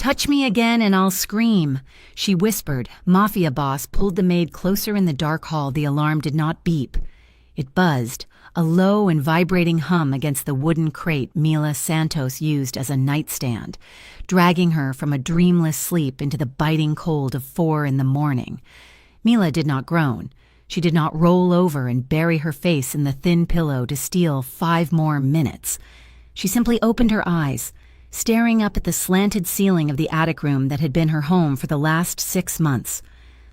"Touch me again and I'll scream," she whispered. Mafia boss pulled the maid closer. In the dark hall, the alarm did not beep. It buzzed, a low and vibrating hum against the wooden crate Mila Santos used as a nightstand, dragging her from a dreamless sleep into the biting cold of 4 in the morning. Mila did not groan. She did not roll over and bury her face in the thin pillow to steal 5 more minutes. She simply opened her eyes, staring up at the slanted ceiling of the attic room that had been her home for the last 6 months.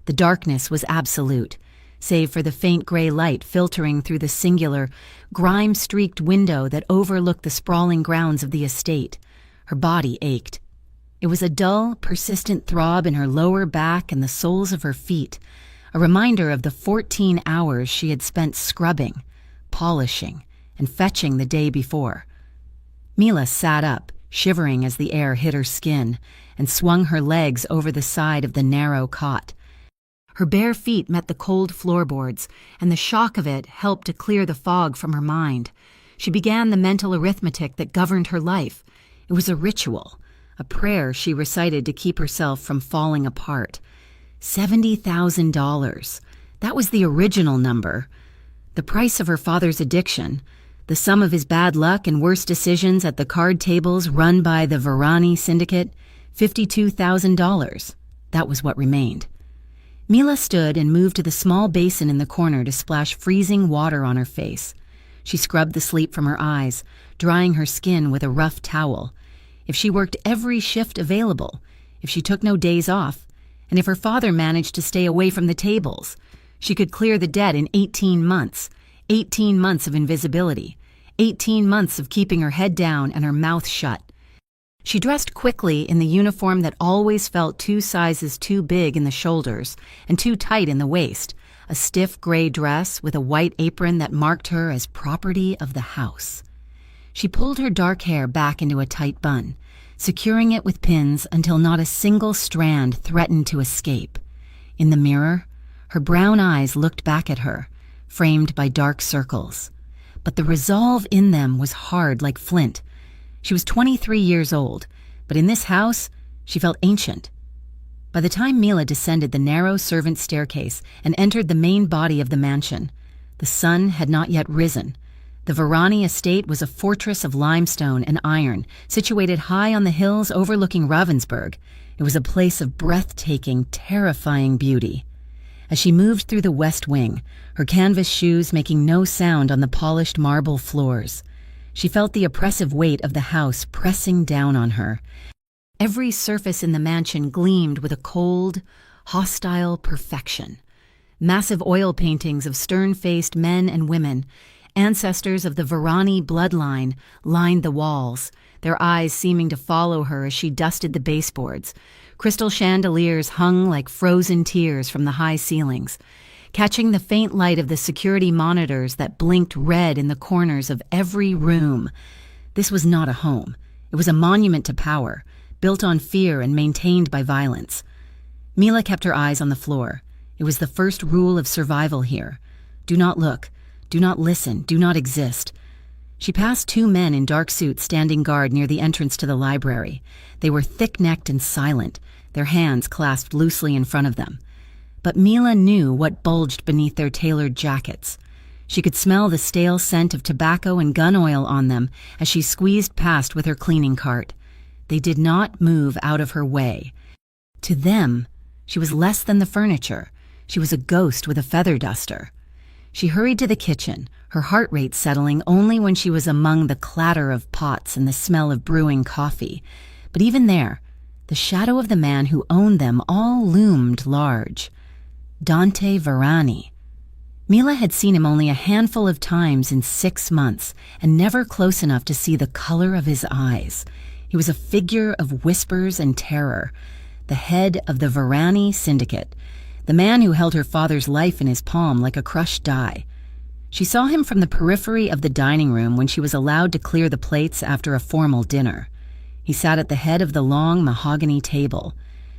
The darkness was absolute, save for the faint gray light filtering through the singular, grime-streaked window that overlooked the sprawling grounds of the estate. Her body ached. It was a dull, persistent throb in her lower back and the soles of her feet, a reminder of the 14 hours she had spent scrubbing, polishing, and fetching the day before. Mila sat up, shivering as the air hit her skin, and swung her legs over the side of the narrow cot. Her bare feet met the cold floorboards, and the shock of it helped to clear the fog from her mind. She began the mental arithmetic that governed her life. It was a ritual, a prayer she recited to keep herself from falling apart. $70,000. That was the original number. The price of her father's addiction, the sum of his bad luck and worse decisions at the card tables run by the Varani syndicate, $52,000. That was what remained. Mila stood and moved to the small basin in the corner to splash freezing water on her face. She scrubbed the sleep from her eyes, drying her skin with a rough towel. If she worked every shift available, if she took no days off, and if her father managed to stay away from the tables, she could clear the debt in 18 months. 18 months of invisibility. 18 months of keeping her head down and her mouth shut. She dressed quickly in the uniform that always felt 2 sizes too big in the shoulders and too tight in the waist, a stiff gray dress with a white apron that marked her as property of the house. She pulled her dark hair back into a tight bun, securing it with pins until not a single strand threatened to escape. In the mirror, her brown eyes looked back at her, framed by dark circles. But the resolve in them was hard like flint. She was 23 years old, but in this house, she felt ancient. By the time Mila descended the narrow servant staircase and entered the main body of the mansion, the sun had not yet risen. The Varani estate was a fortress of limestone and iron, situated high on the hills overlooking Ravensburg. It was a place of breathtaking, terrifying beauty. As she moved through the west wing, her canvas shoes making no sound on the polished marble floors, she felt the oppressive weight of the house pressing down on her. Every surface in the mansion gleamed with a cold, hostile perfection. Massive oil paintings of stern-faced men and women, ancestors of the Varani bloodline, lined the walls, their eyes seeming to follow her as she dusted the baseboards. Crystal chandeliers hung like frozen tears from the high ceilings, catching the faint light of the security monitors that blinked red in the corners of every room. This was not a home. It was a monument to power, built on fear and maintained by violence. Mila kept her eyes on the floor. It was the first rule of survival here. Do not look. Do not listen. Do not exist. She passed 2 men in dark suits standing guard near the entrance to the library. They were thick-necked and silent, their hands clasped loosely in front of them. But Mila knew what bulged beneath their tailored jackets. She could smell the stale scent of tobacco and gun oil on them as she squeezed past with her cleaning cart. They did not move out of her way. To them, she was less than the furniture. She was a ghost with a feather duster. She hurried to the kitchen, her heart rate settling only when she was among the clatter of pots and the smell of brewing coffee. But even there, the shadow of the man who owned them all loomed large. Dante Varani. Mila had seen him only a handful of times in 6 months, and never close enough to see the color of his eyes. He was a figure of whispers and terror, the head of the Varani syndicate, the man who held her father's life in his palm like a crushed die. She saw him from the periphery of the dining room when she was allowed to clear the plates after a formal dinner. He sat at the head of the long mahogany table,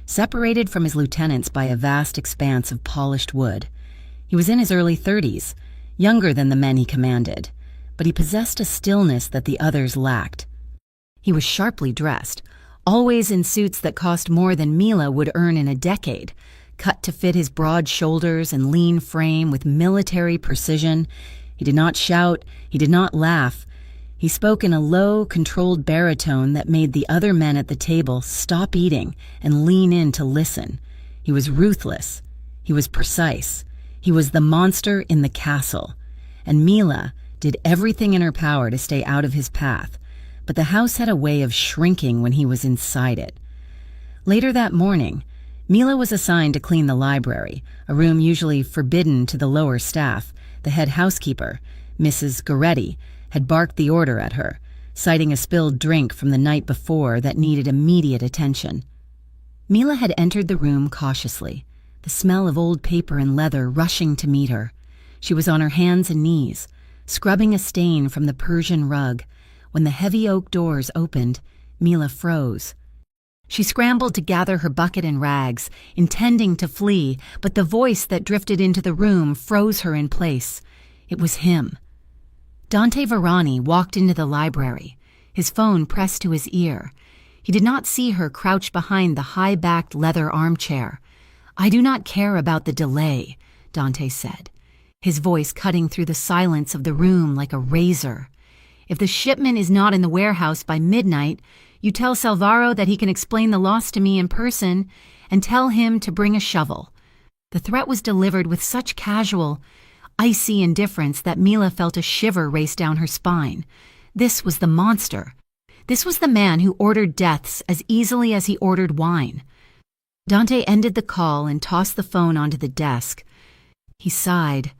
separated from his lieutenants by a vast expanse of polished wood. He was in his early 30s, younger than the men he commanded, but he possessed a stillness that the others lacked. He was sharply dressed, always in suits that cost more than Mila would earn in a decade, cut to fit his broad shoulders and lean frame with military precision. He did not shout, he did not laugh. He spoke in a low, controlled baritone that made the other men at the table stop eating and lean in to listen. He was ruthless. He was precise. He was the monster in the castle. And Mila did everything in her power to stay out of his path, but the house had a way of shrinking when he was inside it. Later that morning, Mila was assigned to clean the library, a room usually forbidden to the lower staff. The head housekeeper, Mrs. Goretti, had barked the order at her, citing a spilled drink from the night before that needed immediate attention. Mila had entered the room cautiously, the smell of old paper and leather rushing to meet her. She was on her hands and knees, scrubbing a stain from the Persian rug. When the heavy oak doors opened, Mila froze. She scrambled to gather her bucket and rags, intending to flee, but the voice that drifted into the room froze her in place. It was him. Dante Varani walked into the library, his phone pressed to his ear. He did not see her crouched behind the high-backed leather armchair. "I do not care about the delay," Dante said, his voice cutting through the silence of the room like a razor. "If the shipment is not in the warehouse by midnight, you tell Salvaro that he can explain the loss to me in person, and tell him to bring a shovel." The threat was delivered with such casual, icy indifference that Mila felt a shiver race down her spine. This was the monster. This was the man who ordered deaths as easily as he ordered wine. Dante ended the call and tossed the phone onto the desk. He sighed,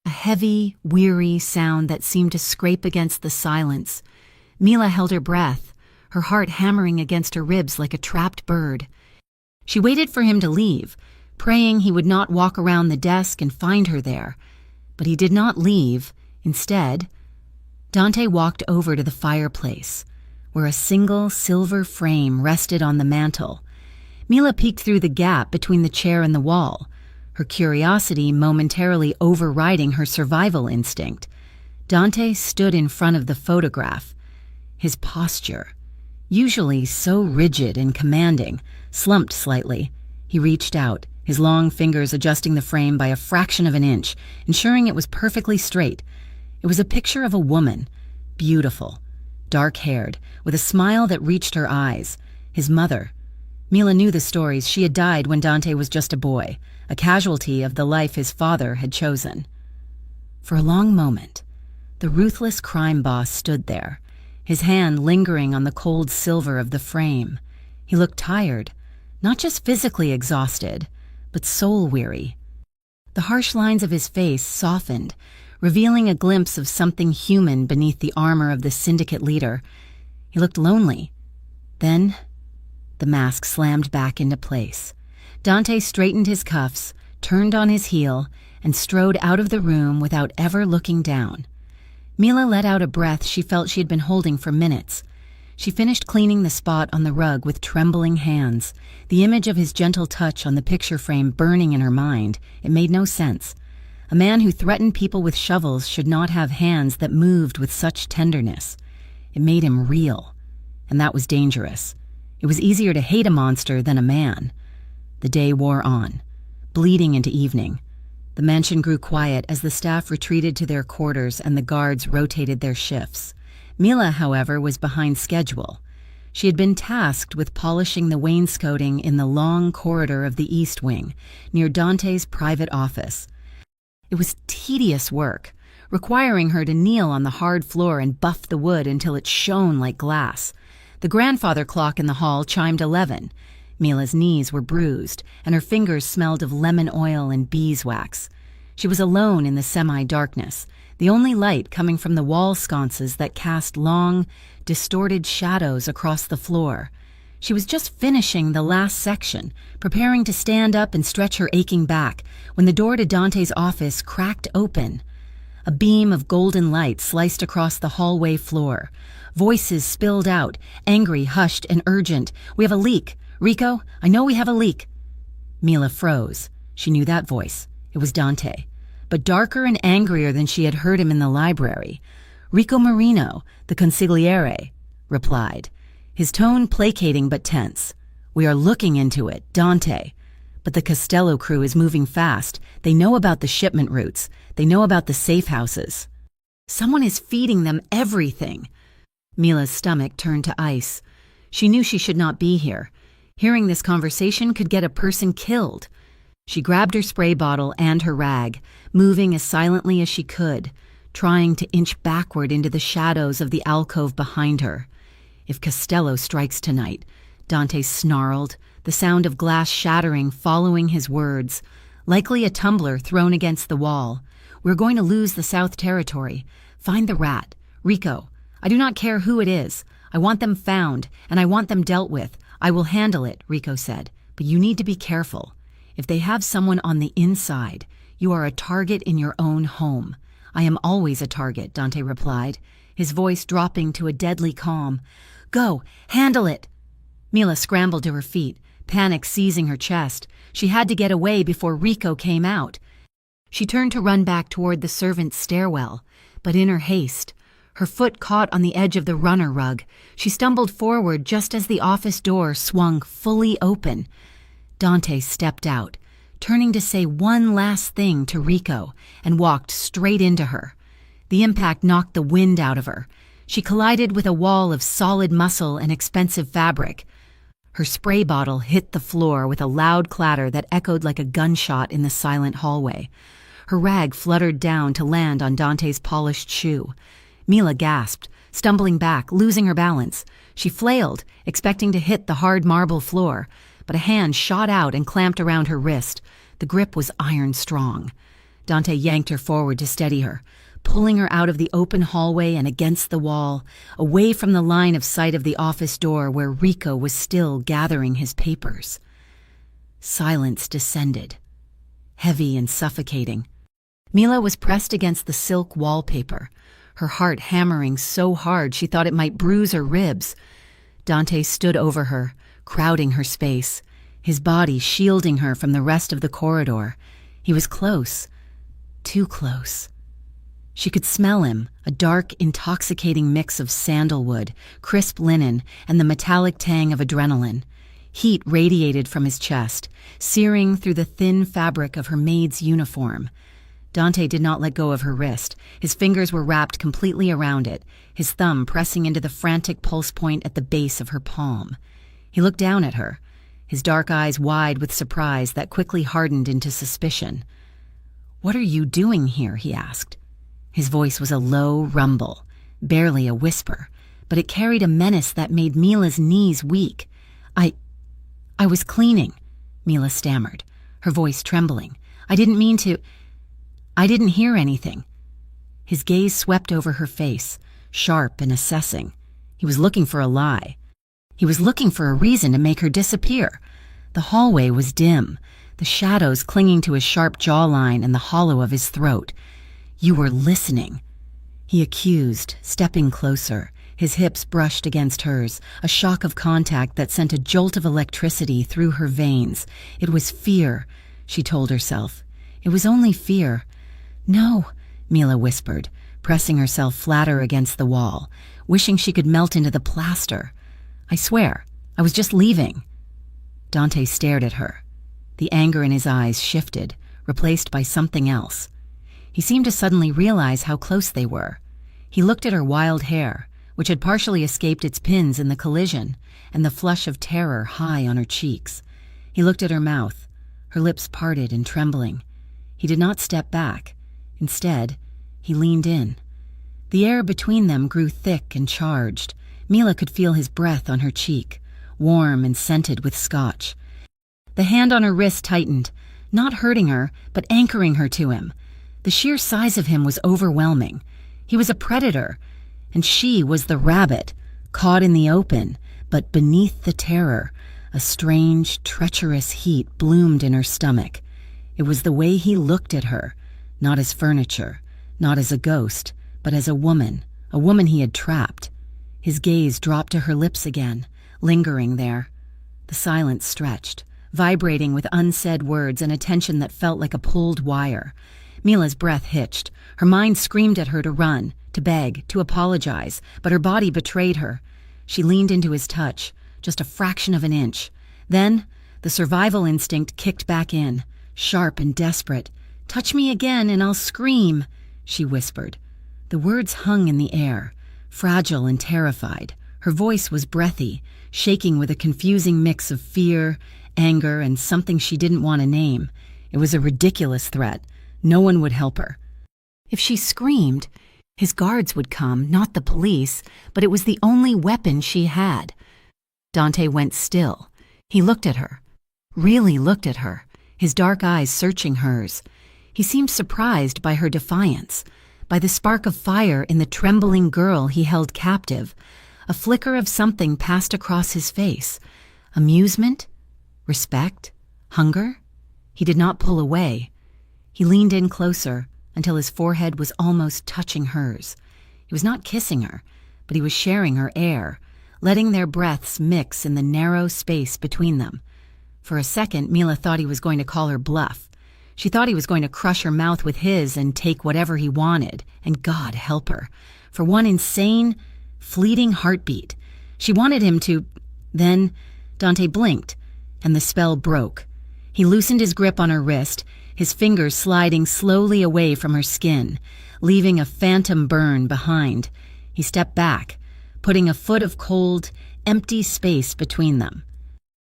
a heavy, weary sound that seemed to scrape against the silence. Mila held her breath, her heart hammering against her ribs like a trapped bird. She waited for him to leave, praying he would not walk around the desk and find her there. But he did not leave. Instead, Dante walked over to the fireplace, where a single silver frame rested on the mantel. Mila peeked through the gap between the chair and the wall, her curiosity momentarily overriding her survival instinct. Dante stood in front of the photograph. His posture, usually so rigid and commanding, slumped slightly. He reached out, his long fingers adjusting the frame by a fraction of an inch, ensuring it was perfectly straight. It was a picture of a woman, beautiful, dark-haired, with a smile that reached her eyes. His mother. Mila knew the stories. She had died when Dante was just a boy, a casualty of the life his father had chosen. For a long moment, the ruthless crime boss stood there, his hand lingering on the cold silver of the frame. He looked tired, not just physically exhausted, but soul-weary. The harsh lines of his face softened, revealing a glimpse of something human beneath the armor of the syndicate leader. He looked lonely. Then, the mask slammed back into place. Dante straightened his cuffs, turned on his heel, and strode out of the room without ever looking down. Mila let out a breath she felt she had been holding for minutes. She finished cleaning the spot on the rug with trembling hands, the image of his gentle touch on the picture frame burning in her mind. It made no sense. A man who threatened people with shovels should not have hands that moved with such tenderness. It made him real, and that was dangerous. It was easier to hate a monster than a man. The day wore on, bleeding into evening. The mansion grew quiet as the staff retreated to their quarters and the guards rotated their shifts. Mila, however, was behind schedule. She had been tasked with polishing the wainscoting in the long corridor of the East Wing, near Dante's private office. It was tedious work, requiring her to kneel on the hard floor and buff the wood until it shone like glass. The grandfather clock in the hall chimed 11. Mila's knees were bruised, and her fingers smelled of lemon oil and beeswax. She was alone in the semi-darkness, the only light coming from the wall sconces that cast long, distorted shadows across the floor. She was just finishing the last section, preparing to stand up and stretch her aching back, when the door to Dante's office cracked open. A beam of golden light sliced across the hallway floor. Voices spilled out, angry, hushed, and urgent. "We have a leak. Rico, I know we have a leak." Mila froze. She knew that voice. It was Dante, but darker and angrier than she had heard him in the library. "Rico Marino, the consigliere," replied. his tone placating but tense. "We are looking into it, Dante. But the Costello crew is moving fast. They know about the shipment routes. They know about the safe houses. Someone is feeding them everything." Mila's stomach turned to ice. She knew she should not be here. Hearing this conversation could get a person killed. She grabbed her spray bottle and her rag, moving as silently as she could, trying to inch backward into the shadows of the alcove behind her. "If Costello strikes tonight," Dante snarled, the sound of glass shattering following his words, likely a tumbler thrown against the wall. "We're going to lose the South Territory. Find the rat. Rico. I do not care who it is. I want them found, and I want them dealt with. I will handle it," Rico said, "but you need to be careful. If they have someone on the inside, you are a target in your own home." "I am always a target," Dante replied, his voice dropping to a deadly calm. "Go, handle it." Mila scrambled to her feet, panic seizing her chest. She had to get away before Rico came out. She turned to run back toward the servants' stairwell, but in her haste, her foot caught on the edge of the runner rug. She stumbled forward just as the office door swung fully open. Dante stepped out, turning to say one last thing to Rico, and walked straight into her. The impact knocked the wind out of her. She collided with a wall of solid muscle and expensive fabric. Her spray bottle hit the floor with a loud clatter that echoed like a gunshot in the silent hallway. Her rag fluttered down to land on Dante's polished shoe. Mila gasped, stumbling back, losing her balance. She flailed, expecting to hit the hard marble floor, but a hand shot out and clamped around her wrist. The grip was iron strong. Dante yanked her forward to steady her, pulling her out of the open hallway and against the wall, away from the line of sight of the office door where Rico was still gathering his papers. Silence descended, heavy and suffocating. Mila was pressed against the silk wallpaper, her heart hammering so hard she thought it might bruise her ribs. Dante stood over her, crowding her space, his body shielding her from the rest of the corridor. He was close, too close. She could smell him, a dark, intoxicating mix of sandalwood, crisp linen, and the metallic tang of adrenaline. Heat radiated from his chest, searing through the thin fabric of her maid's uniform. Dante did not let go of her wrist. His fingers were wrapped completely around it, his thumb pressing into the frantic pulse point at the base of her palm. He looked down at her, his dark eyes wide with surprise that quickly hardened into suspicion. "What are you doing here?" he asked. His voice was a low rumble, barely a whisper, but it carried a menace that made Mila's knees weak. I was cleaning," Mila stammered, her voice trembling. I didn't hear anything." His gaze swept over her face, sharp and assessing. He was looking for a lie. He was looking for a reason to make her disappear. The hallway was dim, the shadows clinging to his sharp jawline and the hollow of his throat. "You were listening," he accused, stepping closer. His hips brushed against hers, a shock of contact that sent a jolt of electricity through her veins. It was fear, she told herself. It was only fear. "No," Mila whispered, pressing herself flatter against the wall, wishing she could melt into the plaster. "I swear, I was just leaving." Dante stared at her. The anger in his eyes shifted, replaced by something else. He seemed to suddenly realize how close they were. He looked at her wild hair, which had partially escaped its pins in the collision, and the flush of terror high on her cheeks. He looked at her mouth, her lips parted and trembling. He did not step back. Instead, he leaned in. The air between them grew thick and charged. Mila could feel his breath on her cheek, warm and scented with scotch. The hand on her wrist tightened, not hurting her, but anchoring her to him. The sheer size of him was overwhelming. He was a predator, and she was the rabbit, caught in the open, but beneath the terror, a strange, treacherous heat bloomed in her stomach. It was the way he looked at her, not as furniture, not as a ghost, but as a woman he had trapped. His gaze dropped to her lips again, lingering there. The silence stretched, vibrating with unsaid words and a tension that felt like a pulled wire. Mila's breath hitched. Her mind screamed at her to run, to beg, to apologize, but her body betrayed her. She leaned into his touch, just a fraction of an inch. Then, the survival instinct kicked back in, sharp and desperate. "Touch me again and I'll scream," she whispered. The words hung in the air, fragile and terrified. Her voice was breathy, shaking with a confusing mix of fear, anger, and something she didn't want to name. It was a ridiculous threat. No one would help her. If she screamed, his guards would come, not the police, but it was the only weapon she had. Dante went still. He looked at her, really looked at her, his dark eyes searching hers. He seemed surprised by her defiance, by the spark of fire in the trembling girl he held captive. A flicker of something passed across his face. Amusement? Respect? Hunger? He did not pull away. He leaned in closer until his forehead was almost touching hers. He was not kissing her, but he was sharing her air, letting their breaths mix in the narrow space between them. For a second, Mila thought he was going to call her bluff. She thought he was going to crush her mouth with his and take whatever he wanted, and God help her. For one insane, fleeting heartbeat, she wanted him to... Then Dante blinked, and the spell broke. He loosened his grip on her wrist, his fingers sliding slowly away from her skin, leaving a phantom burn behind. He stepped back, putting a foot of cold, empty space between them.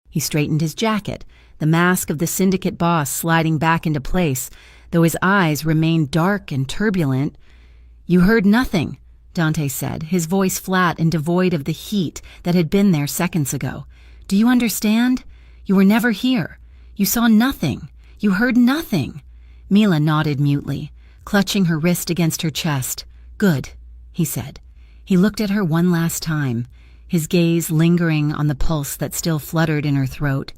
He straightened his jacket, the mask of the syndicate boss sliding back into place, though his eyes remained dark and turbulent. "You heard nothing," Dante said, his voice flat and devoid of the heat that had been there seconds ago. "Do you understand? You were never here. You saw nothing. You heard nothing." Mila nodded mutely, clutching her wrist against her chest. "Good," he said. He looked at her one last time, his gaze lingering on the pulse that still fluttered in her throat.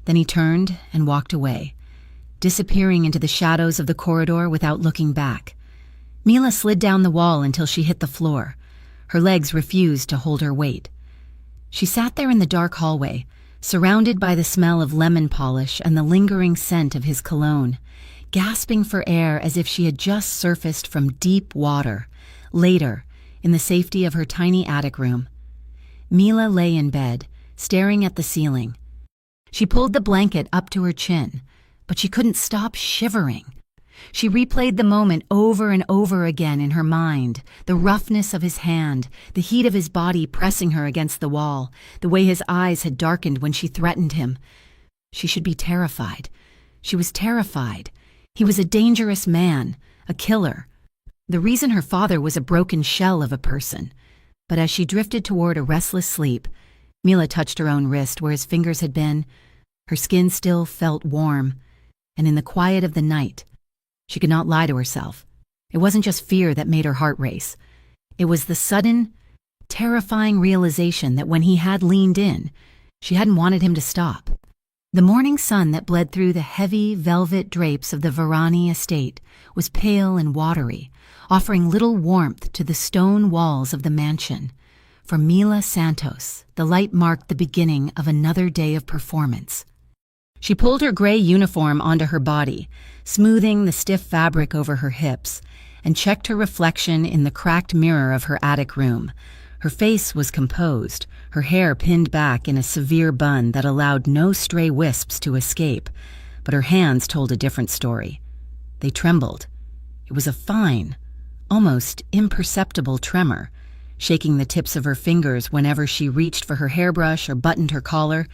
Then he turned and walked away, disappearing into the shadows of the corridor without looking back. Mila slid down the wall until she hit the floor. Her legs refused to hold her weight. She sat there in the dark hallway, surrounded by the smell of lemon polish and the lingering scent of his cologne, gasping for air as if she had just surfaced from deep water. Later, in the safety of her tiny attic room, Mila lay in bed, staring at the ceiling. She pulled the blanket up to her chin, but she couldn't stop shivering. She replayed the moment over and over again in her mind, the roughness of his hand, the heat of his body pressing her against the wall, the way his eyes had darkened when she threatened him. She should be terrified. She was terrified. He was a dangerous man, a killer. The reason her father was a broken shell of a person. But as she drifted toward a restless sleep, Mila touched her own wrist where his fingers had been. Her skin still felt warm, and in the quiet of the night, she could not lie to herself. It wasn't just fear that made her heart race. It was the sudden, terrifying realization that when he had leaned in, she hadn't wanted him to stop. The morning sun that bled through the heavy velvet drapes of the Varani estate was pale and watery, offering little warmth to the stone walls of the mansion. For Mila Santos, the light marked the beginning of another day of performance. She pulled her gray uniform onto her body, smoothing the stiff fabric over her hips, and checked her reflection in the cracked mirror of her attic room. Her face was composed, her hair pinned back in a severe bun that allowed no stray wisps to escape, but her hands told a different story. They trembled. It was a fine, almost imperceptible tremor, shaking the tips of her fingers whenever she reached for her hairbrush or buttoned her collar.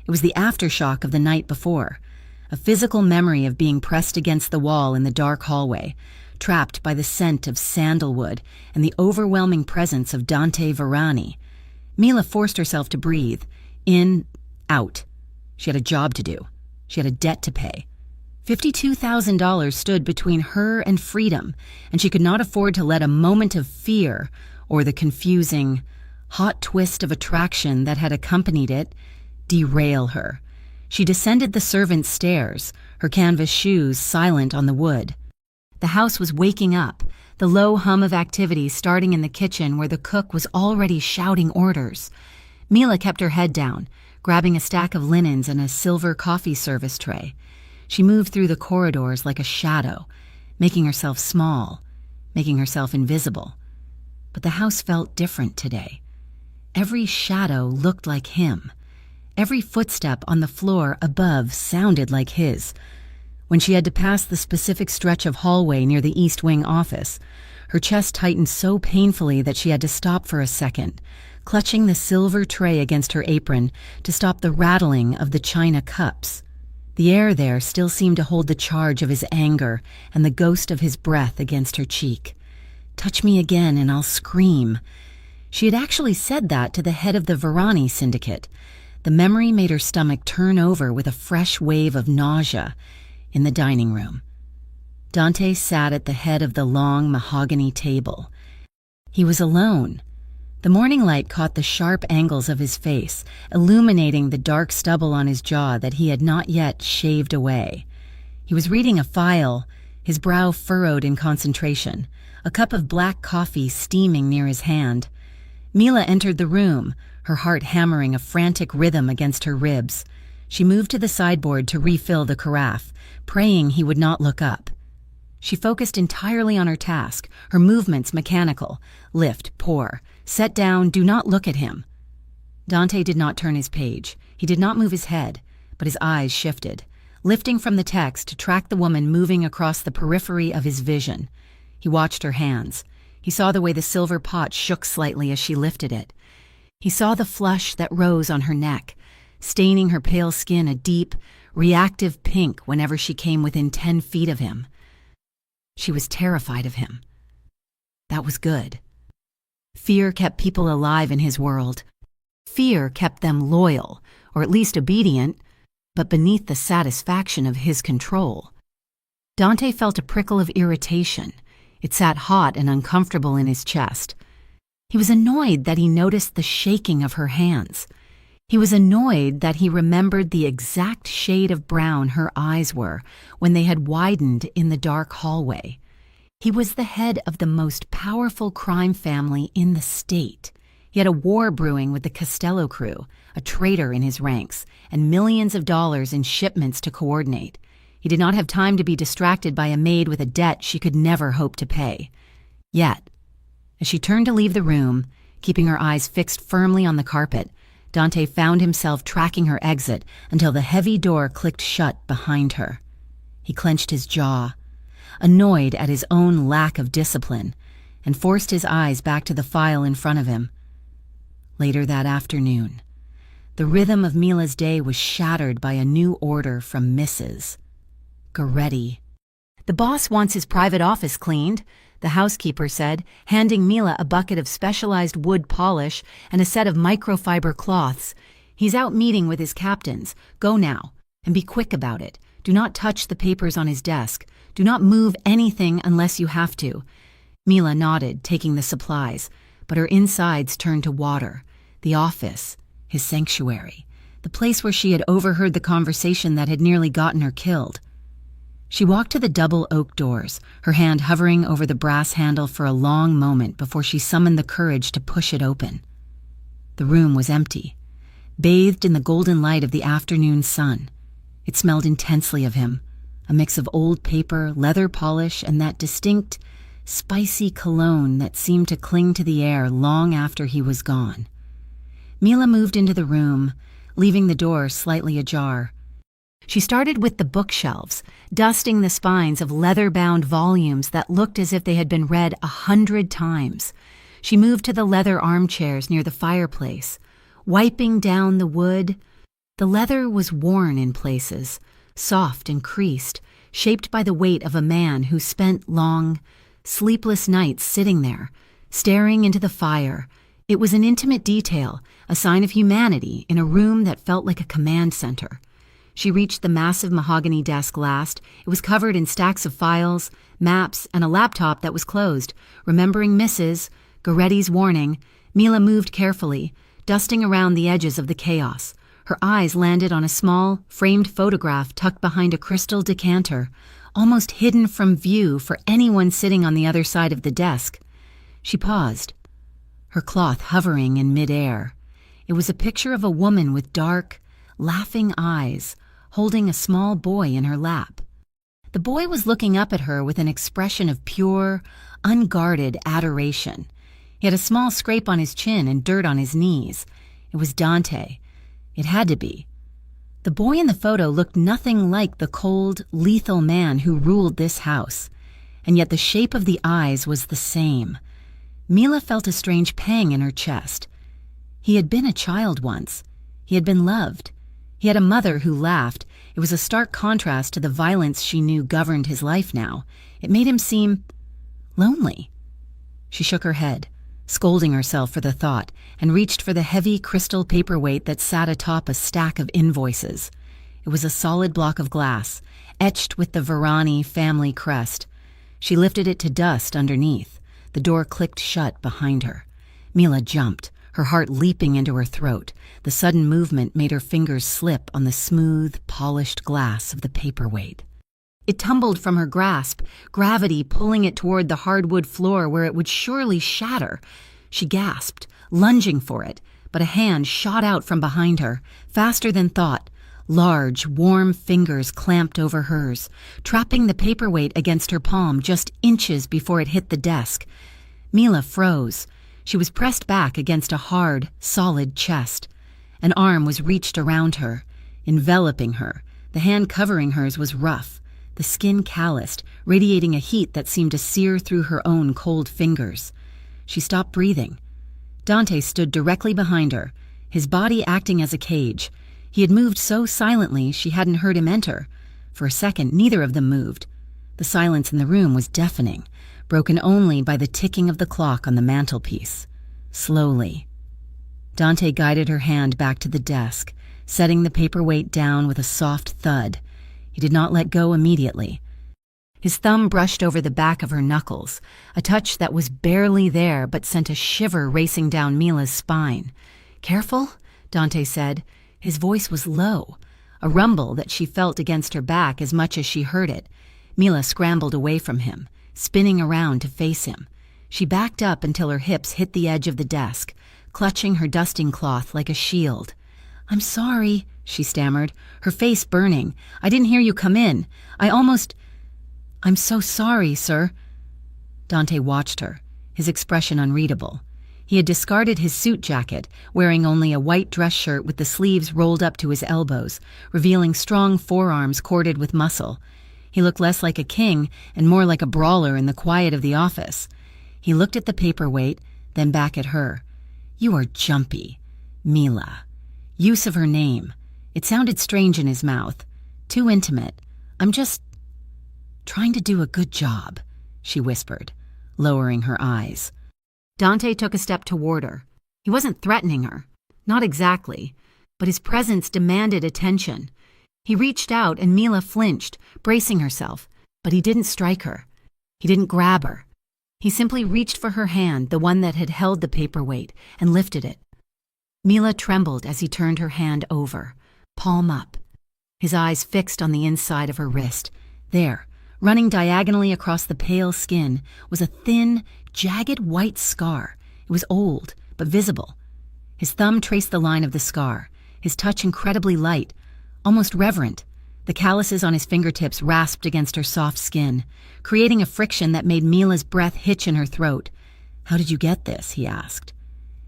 It was the aftershock of the night before, a physical memory of being pressed against the wall in the dark hallway, trapped by the scent of sandalwood and the overwhelming presence of Dante Varani. Mila forced herself to breathe, in, out. She had a job to do. She had a debt to pay. $52,000 stood between her and freedom, and she could not afford to let a moment of fear or the confusing, hot twist of attraction that had accompanied it derail her. She descended the servants' stairs, her canvas shoes silent on the wood. The house was waking up, the low hum of activity starting in the kitchen where the cook was already shouting orders. Mila kept her head down, grabbing a stack of linens and a silver coffee service tray. She moved through the corridors like a shadow, making herself small, making herself invisible. But the house felt different today. every shadow looked like him. Every footstep on the floor above sounded like his. When she had to pass the specific stretch of hallway near the East Wing office, her chest tightened so painfully that she had to stop for a second, clutching the silver tray against her apron to stop the rattling of the china cups. The air there still seemed to hold the charge of his anger and the ghost of his breath against her cheek. "Touch me again and I'll scream." She had actually said that to the head of the Varani syndicate. The memory made her stomach turn over with a fresh wave of nausea. In the dining room, Dante sat at the head of the long mahogany table. He was alone. The morning light caught the sharp angles of his face, illuminating the dark stubble on his jaw that he had not yet shaved away. He was reading a file, his brow furrowed in concentration, a cup of black coffee steaming near his hand. Mila entered the room, her heart hammering a frantic rhythm against her ribs. She moved to the sideboard to refill the carafe, praying he would not look up. She focused entirely on her task, her movements mechanical. Lift, pour, set down, do not look at him. Dante did not turn his page. He did not move his head, but his eyes shifted, lifting from the text to track the woman moving across the periphery of his vision. He watched her hands. He saw the way the silver pot shook slightly as she lifted it. He saw the flush that rose on her neck, staining her pale skin a deep, reactive pink whenever she came within 10 feet of him. She was terrified of him. That was good. Fear kept people alive in his world. Fear kept them loyal, or at least obedient, but beneath the satisfaction of his control. Dante felt a prickle of irritation. It sat hot and uncomfortable in his chest. He was annoyed that he noticed the shaking of her hands. He was annoyed that he remembered the exact shade of brown her eyes were when they had widened in the dark hallway. He was the head of the most powerful crime family in the state. He had a war brewing with the Costello crew, a traitor in his ranks, and millions of dollars in shipments to coordinate. He did not have time to be distracted by a maid with a debt she could never hope to pay. Yet, as she turned to leave the room, keeping her eyes fixed firmly on the carpet, Dante found himself tracking her exit until the heavy door clicked shut behind her. He clenched his jaw, annoyed at his own lack of discipline, and forced his eyes back to the file in front of him. Later that afternoon, the rhythm of Mila's day was shattered by a new order from Mrs. Goretti. "The boss wants his private office cleaned," the housekeeper said, handing Mila a bucket of specialized wood polish and a set of microfiber cloths. "He's out meeting with his captains. Go now, and be quick about it. Do not touch the papers on his desk. Do not move anything unless you have to." Mila nodded, taking the supplies, but her insides turned to water. The office, his sanctuary, the place where she had overheard the conversation that had nearly gotten her killed. She walked to the double oak doors, her hand hovering over the brass handle for a long moment before she summoned the courage to push it open. The room was empty, bathed in the golden light of the afternoon sun. It smelled intensely of him, a mix of old paper, leather polish, and that distinct, spicy cologne that seemed to cling to the air long after he was gone. Mila moved into the room, leaving the door slightly ajar. She started with the bookshelves, dusting the spines of leather-bound volumes that looked as if they had been read 100 times. She moved to the leather armchairs near the fireplace, wiping down the wood. The leather was worn in places, soft and creased, shaped by the weight of a man who spent long, sleepless nights sitting there, staring into the fire. It was an intimate detail, a sign of humanity in a room that felt like a command center. She reached the massive mahogany desk last. It was covered in stacks of files, maps, and a laptop that was closed. Remembering Mrs. Goretti's warning, Mila moved carefully, dusting around the edges of the chaos. Her eyes landed on a small, framed photograph tucked behind a crystal decanter, almost hidden from view for anyone sitting on the other side of the desk. She paused, her cloth hovering in midair. It was a picture of a woman with dark, laughing eyes, holding a small boy in her lap. The boy was looking up at her with an expression of pure, unguarded adoration. He had a small scrape on his chin and dirt on his knees. It was Dante. It had to be. The boy in the photo looked nothing like the cold, lethal man who ruled this house, and yet the shape of the eyes was the same. Mila felt a strange pang in her chest. He had been a child once. He had been loved. He had a mother who laughed. It was a stark contrast to the violence she knew governed his life now. It made him seem lonely. She shook her head, scolding herself for the thought, and reached for the heavy crystal paperweight that sat atop a stack of invoices. It was a solid block of glass, etched with the Varani family crest. She lifted it to dust underneath. The door clicked shut behind her. Mila jumped, her heart leaping into her throat. The sudden movement made her fingers slip on the smooth, polished glass of the paperweight. It tumbled from her grasp, gravity pulling it toward the hardwood floor where it would surely shatter. She gasped, lunging for it, but a hand shot out from behind her, faster than thought. Large, warm fingers clamped over hers, trapping the paperweight against her palm just inches before it hit the desk. Mila froze. She was pressed back against a hard, solid chest. An arm was reached around her, enveloping her. The hand covering hers was rough, the skin calloused, radiating a heat that seemed to sear through her own cold fingers. She stopped breathing. Dante stood directly behind her, his body acting as a cage. He had moved so silently she hadn't heard him enter. For a second, neither of them moved. The silence in the room was deafening, broken only by the ticking of the clock on the mantelpiece. Slowly, Dante guided her hand back to the desk, setting the paperweight down with a soft thud. He did not let go immediately. His thumb brushed over the back of her knuckles, a touch that was barely there but sent a shiver racing down Mila's spine. "Careful," Dante said. His voice was low, a rumble that she felt against her back as much as she heard it. Mila scrambled away from him, spinning around to face him. She backed up until her hips hit the edge of the desk, clutching her dusting cloth like a shield. "I'm sorry," she stammered, her face burning. "I didn't hear you come in. I'm so sorry, sir." Dante watched her, his expression unreadable. He had discarded his suit jacket, wearing only a white dress shirt with the sleeves rolled up to his elbows, revealing strong forearms corded with muscle. He looked less like a king and more like a brawler in the quiet of the office. He looked at the paperweight, then back at her. "You are jumpy, Mila." Use of her name. It sounded strange in his mouth, too intimate. "I'm just trying to do a good job," she whispered, lowering her eyes. Dante took a step toward her. He wasn't threatening her, not exactly, but his presence demanded attention. He reached out and Mila flinched, bracing herself, but he didn't strike her. He didn't grab her. He simply reached for her hand, the one that had held the paperweight, and lifted it. Mila trembled as he turned her hand over, palm up. His eyes fixed on the inside of her wrist. There, running diagonally across the pale skin, was a thin, jagged white scar. It was old, but visible. His thumb traced the line of the scar, his touch incredibly light, almost reverent. The calluses on his fingertips rasped against her soft skin, creating a friction that made Mila's breath hitch in her throat. "How did you get this?" he asked.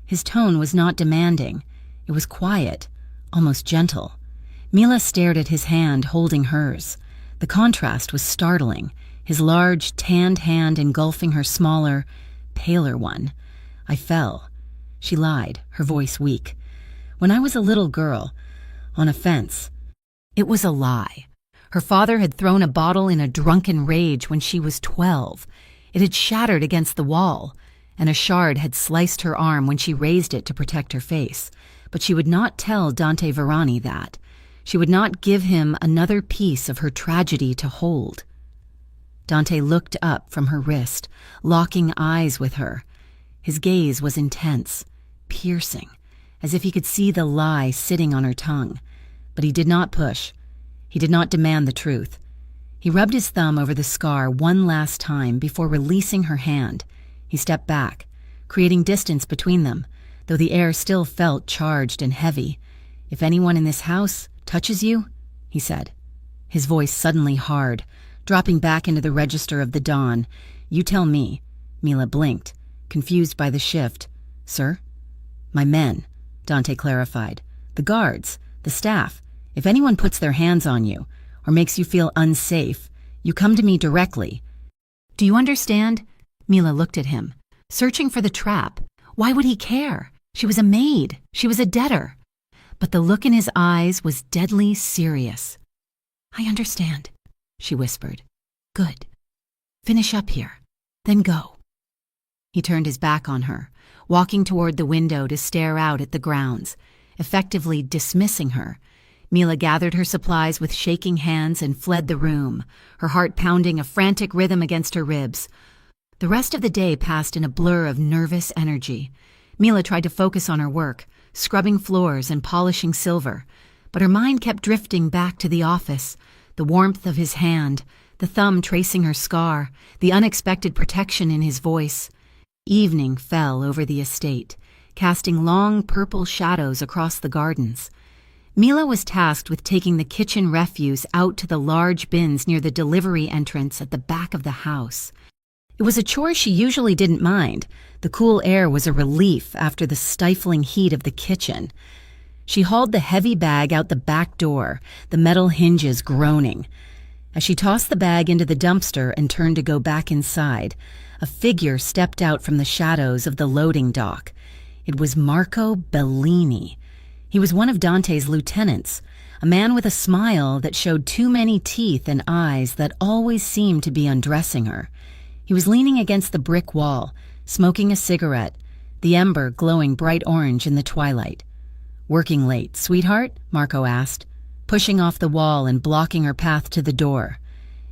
His tone was not demanding. It was quiet, almost gentle. Mila stared at his hand holding hers. The contrast was startling, his large, tanned hand engulfing her smaller, paler one. "I fell." She lied, her voice weak. "When I was a little girl, on a fence." It was a lie. Her father had thrown a bottle in a drunken rage when she was 12. It had shattered against the wall, and a shard had sliced her arm when she raised it to protect her face. But she would not tell Dante Varani that. She would not give him another piece of her tragedy to hold. Dante looked up from her wrist, locking eyes with her. His gaze was intense, piercing, as if he could see the lie sitting on her tongue. But he did not push. He did not demand the truth. He rubbed his thumb over the scar one last time before releasing her hand. He stepped back, creating distance between them, though the air still felt charged and heavy. "If anyone in this house touches you," he said, his voice suddenly hard, dropping back into the register of the dawn, "you tell me." Mila blinked. confused by the shift. "Sir?" "My men," Dante clarified. "The guards, the staff. If anyone puts their hands on you or makes you feel unsafe, you come to me directly." "Do you understand?" Mila looked at him, searching for the trap. Why would he care? She was a maid. She was a debtor. But the look in his eyes was deadly serious. "I understand," she whispered. "Good. Finish up here, then go." He turned his back on her, walking toward the window to stare out at the grounds, effectively dismissing her. Mila gathered her supplies with shaking hands and fled the room, her heart pounding a frantic rhythm against her ribs. The rest of the day passed in a blur of nervous energy. Mila tried to focus on her work, scrubbing floors and polishing silver, but her mind kept drifting back to the office, the warmth of his hand, the thumb tracing her scar, the unexpected protection in his voice. Evening fell over the estate, casting long purple shadows across the gardens. Mila was tasked with taking the kitchen refuse out to the large bins near the delivery entrance at the back of the house. It was a chore she usually didn't mind. The cool air was a relief after the stifling heat of the kitchen. She hauled the heavy bag out the back door, the metal hinges groaning. As she tossed the bag into the dumpster and turned to go back inside, a figure stepped out from the shadows of the loading dock. It was Marco Bellini. He was one of Dante's lieutenants, a man with a smile that showed too many teeth and eyes that always seemed to be undressing her. He was leaning against the brick wall, smoking a cigarette, the ember glowing bright orange in the twilight. "Working late, sweetheart?" Marco asked, pushing off the wall and blocking her path to the door.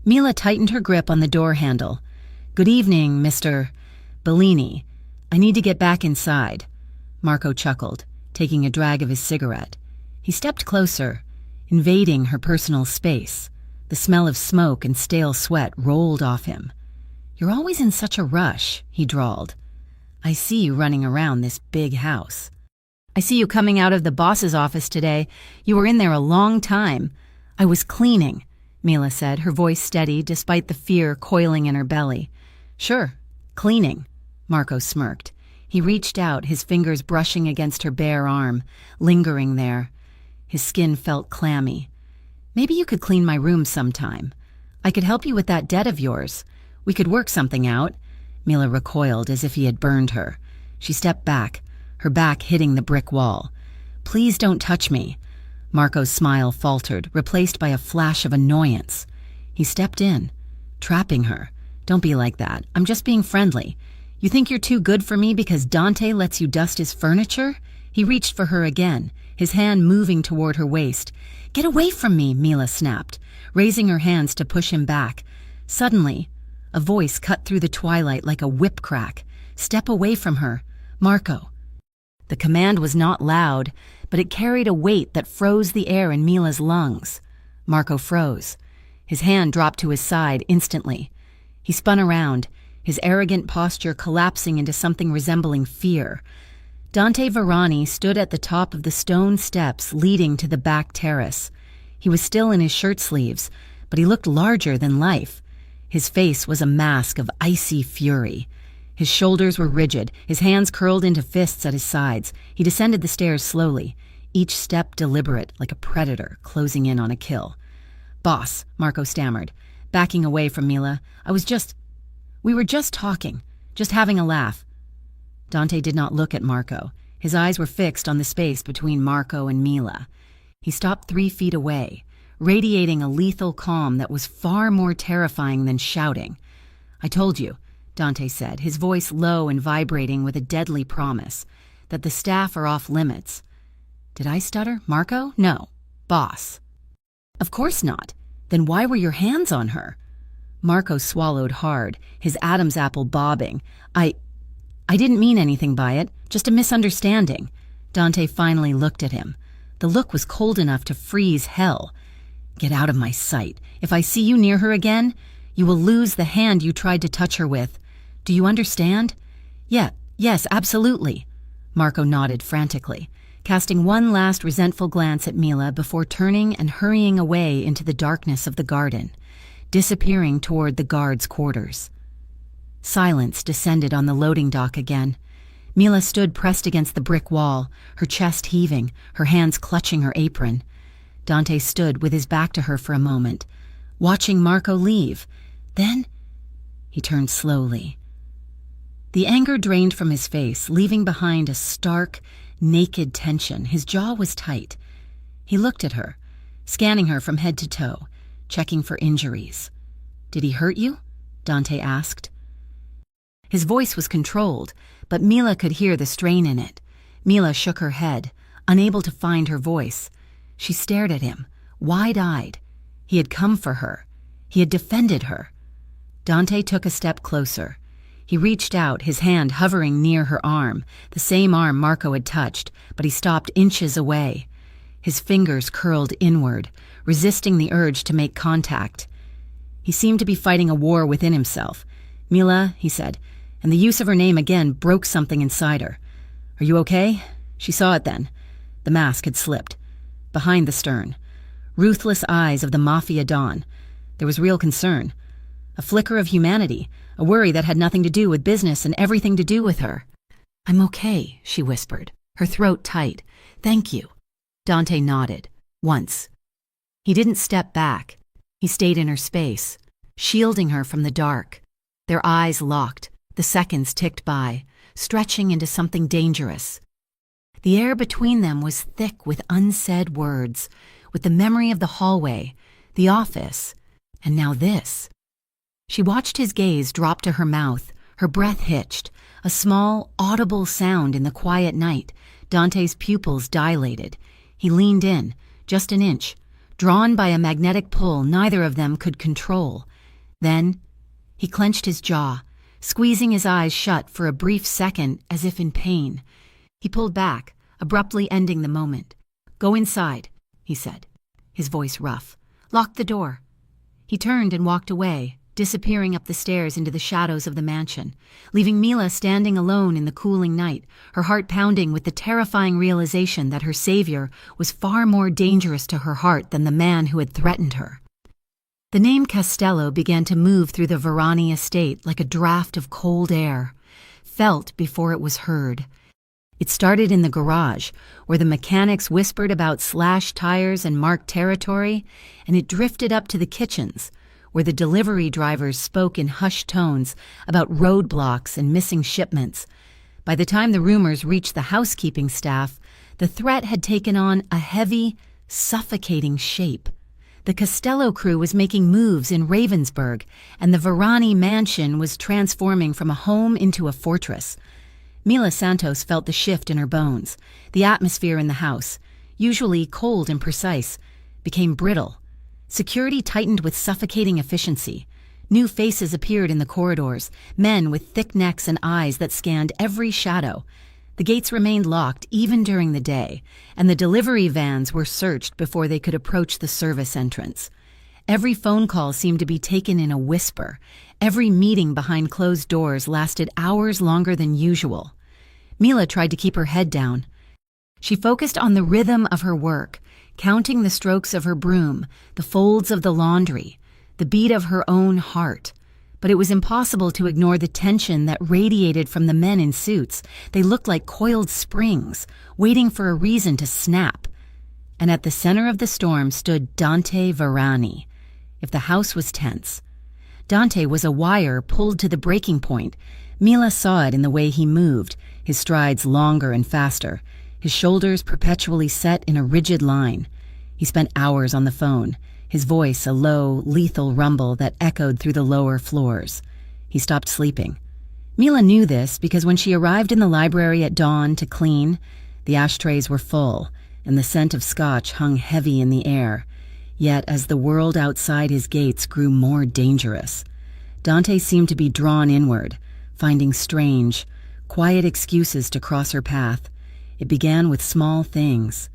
Mila tightened her grip on the door handle. "Good evening, Mr. Bellini. I need to get back inside." Marco chuckled, taking a drag of his cigarette. He stepped closer, invading her personal space. The smell of smoke and stale sweat rolled off him. "You're always in such a rush," he drawled. "I see you running around this big house." "I see you coming out of the boss's office today. You were in there a long time." "I was cleaning," Mila said, her voice steady despite the fear coiling in her belly. "Sure, cleaning," Marco smirked. He reached out, his fingers brushing against her bare arm, lingering there. His skin felt clammy. "Maybe you could clean my room sometime. I could help you with that debt of yours. We could work something out." Mila recoiled as if he had burned her. She stepped back, her back hitting the brick wall. "Please don't touch me." Marco's smile faltered, replaced by a flash of annoyance. He stepped in, trapping her. "Don't be like that. I'm just being friendly. You think you're too good for me because Dante lets you dust his furniture?" He reached for her again, his hand moving toward her waist. "Get away from me," Mila snapped, raising her hands to push him back. Suddenly, a voice cut through the twilight like a whip crack. "Step away from her, Marco." The command was not loud, but it carried a weight that froze the air in Mila's lungs. Marco froze. His hand dropped to his side instantly. He spun around, his arrogant posture collapsing into something resembling fear. Dante Varani stood at the top of the stone steps leading to the back terrace. He was still in his shirt sleeves, but he looked larger than life. His face was a mask of icy fury. His shoulders were rigid, his hands curled into fists at his sides. He descended the stairs slowly, each step deliberate, like a predator closing in on a kill. "Boss," Marco stammered, backing away from Mila. We were just talking, just having a laugh." Dante did not look at Marco. His eyes were fixed on the space between Marco and Mila. He stopped 3 feet away, radiating a lethal calm that was far more terrifying than shouting. "I told you," Dante said, his voice low and vibrating with a deadly promise, "that the staff are off limits." Did I stutter? "Marco? No. Boss." "Of course not. Then why were your hands on her?" Marco swallowed hard, his Adam's apple bobbing. I didn't mean anything by it, just a misunderstanding." Dante finally looked at him. The look was cold enough to freeze hell. "Get out of my sight. If I see you near her again, you will lose the hand you tried to touch her with. Do you understand?" Yes, absolutely." Marco nodded frantically, casting one last resentful glance at Mila before turning and hurrying away into the darkness of the garden, disappearing toward the guards' quarters. Silence descended on the loading dock again. Mila stood pressed against the brick wall, her chest heaving, her hands clutching her apron. Dante stood with his back to her for a moment, watching Marco leave. Then he turned slowly. The anger drained from his face, leaving behind a stark, naked tension. His jaw was tight. He looked at her, scanning her from head to toe, checking for injuries. "Did he hurt you?" Dante asked. His voice was controlled, but Mila could hear the strain in it. Mila shook her head, unable to find her voice. She stared at him, wide-eyed. He had come for her. He had defended her. Dante took a step closer. He reached out, his hand hovering near her arm, the same arm Marco had touched, but he stopped inches away. His fingers curled inward, resisting the urge to make contact. He seemed to be fighting a war within himself. "Mila," he said, and the use of her name again broke something inside her. "Are you okay?" She saw it then. The mask had slipped. Behind the stern. Ruthless eyes of the Mafia Don. There was real concern. A flicker of humanity, a worry that had nothing to do with business and everything to do with her. "I'm okay," she whispered, her throat tight. "Thank you." Dante nodded. Once. He didn't step back. He stayed in her space, shielding her from the dark. Their eyes locked. The seconds ticked by, stretching into something dangerous. The air between them was thick with unsaid words, with the memory of the hallway, the office, and now this. She watched his gaze drop to her mouth, her breath hitched, a small, audible sound in the quiet night. Dante's pupils dilated. He leaned in, just an inch, drawn by a magnetic pull neither of them could control. Then he clenched his jaw, squeezing his eyes shut for a brief second as if in pain. He pulled back, abruptly ending the moment. "Go inside," he said, his voice rough. "Lock the door." He turned and walked away, disappearing up the stairs into the shadows of the mansion, leaving Mila standing alone in the cooling night, her heart pounding with the terrifying realization that her savior was far more dangerous to her heart than the man who had threatened her. The name Castello began to move through the Varani estate like a draft of cold air, felt before it was heard. It started in the garage, where the mechanics whispered about slashed tires and marked territory, and it drifted up to the kitchens, where the delivery drivers spoke in hushed tones about roadblocks and missing shipments. By the time the rumors reached the housekeeping staff, the threat had taken on a heavy, suffocating shape. The Castello crew was making moves in Ravensburg, and the Varani mansion was transforming from a home into a fortress. Mila Santos felt the shift in her bones. The atmosphere in the house, usually cold and precise, became brittle. Security tightened with suffocating efficiency. New faces appeared in the corridors, men with thick necks and eyes that scanned every shadow. The gates remained locked even during the day, and the delivery vans were searched before they could approach the service entrance. Every phone call seemed to be taken in a whisper. Every meeting behind closed doors lasted hours longer than usual. Mila tried to keep her head down. She focused on the rhythm of her work, counting the strokes of her broom, the folds of the laundry, the beat of her own heart. But it was impossible to ignore the tension that radiated from the men in suits. They looked like coiled springs, waiting for a reason to snap. And at the center of the storm stood Dante Varani. If the house was tense, Dante was a wire pulled to the breaking point. Mila saw it in the way he moved, his strides longer and faster, his shoulders perpetually set in a rigid line. He spent hours on the phone, his voice a low, lethal rumble that echoed through the lower floors. He stopped sleeping. Mila knew this because when she arrived in the library at dawn to clean, the ashtrays were full, and the scent of scotch hung heavy in the air. Yet as the world outside his gates grew more dangerous, Dante seemed to be drawn inward, finding strange, quiet excuses to cross her path. It began with small things.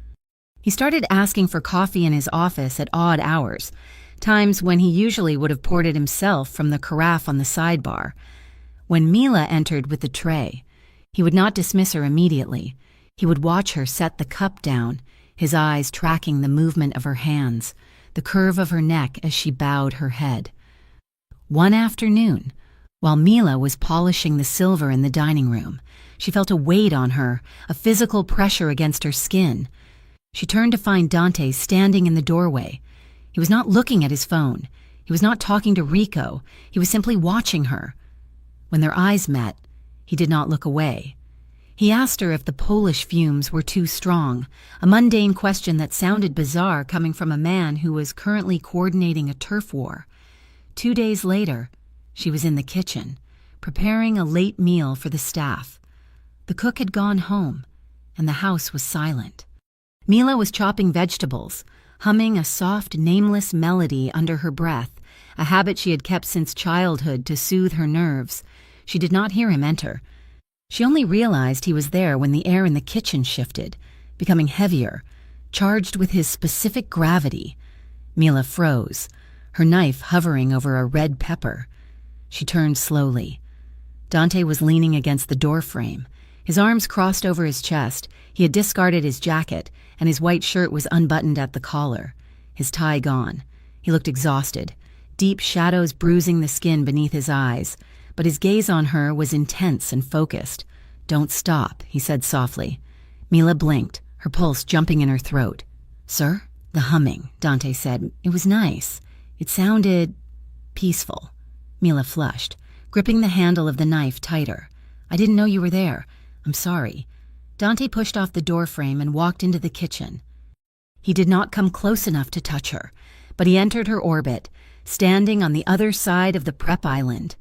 He started asking for coffee in his office at odd hours, times when he usually would have poured it himself from the carafe on the sidebar. When Mila entered with the tray, he would not dismiss her immediately. He would watch her set the cup down, his eyes tracking the movement of her hands, the curve of her neck as she bowed her head. One afternoon, While Mila was polishing the silver in the dining room, she felt a weight on her, a physical pressure against her skin. She turned to find Dante standing in the doorway. He was not looking at his phone. He was not talking to Rico. He was simply watching her. When their eyes met, he did not look away. He asked her if the Polish fumes were too strong, a mundane question that sounded bizarre coming from a man who was currently coordinating a turf war. 2 days later, she was in the kitchen, preparing a late meal for the staff. The cook had gone home, and the house was silent. Mila was chopping vegetables, humming a soft, nameless melody under her breath, a habit she had kept since childhood to soothe her nerves. She did not hear him enter. She only realized he was there when the air in the kitchen shifted, becoming heavier, charged with his specific gravity. Mila froze, her knife hovering over a red pepper. She turned slowly. Dante was leaning against the doorframe. His arms crossed over his chest. He had discarded his jacket, and his white shirt was unbuttoned at the collar, his tie gone. He looked exhausted, deep shadows bruising the skin beneath his eyes, but his gaze on her was intense and focused. "Don't stop," he said softly. Mila blinked, her pulse jumping in her throat. "Sir?" "The humming," Dante said. "It was nice. It sounded peaceful." Mila flushed, gripping the handle of the knife tighter. "I didn't know you were there. I'm sorry." Dante pushed off the doorframe and walked into the kitchen. He did not come close enough to touch her, but he entered her orbit, standing on the other side of the prep island.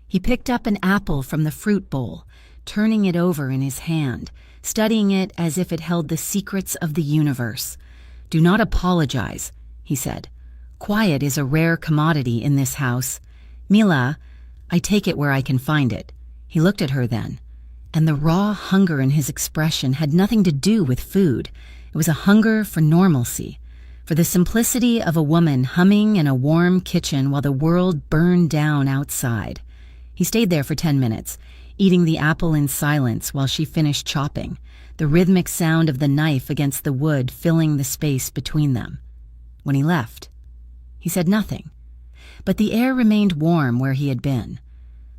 He picked up an apple from the fruit bowl, turning it over in his hand, studying it as if it held the secrets of the universe. "Do not apologize," he said. "Quiet is a rare commodity in this house. Mila, I take it where I can find it." He looked at her then, and the raw hunger in his expression had nothing to do with food. It was a hunger for normalcy, for the simplicity of a woman humming in a warm kitchen while the world burned down outside. He stayed there for 10 minutes, eating the apple in silence while she finished chopping, the rhythmic sound of the knife against the wood filling the space between them. When he left, he said nothing, but the air remained warm where he had been.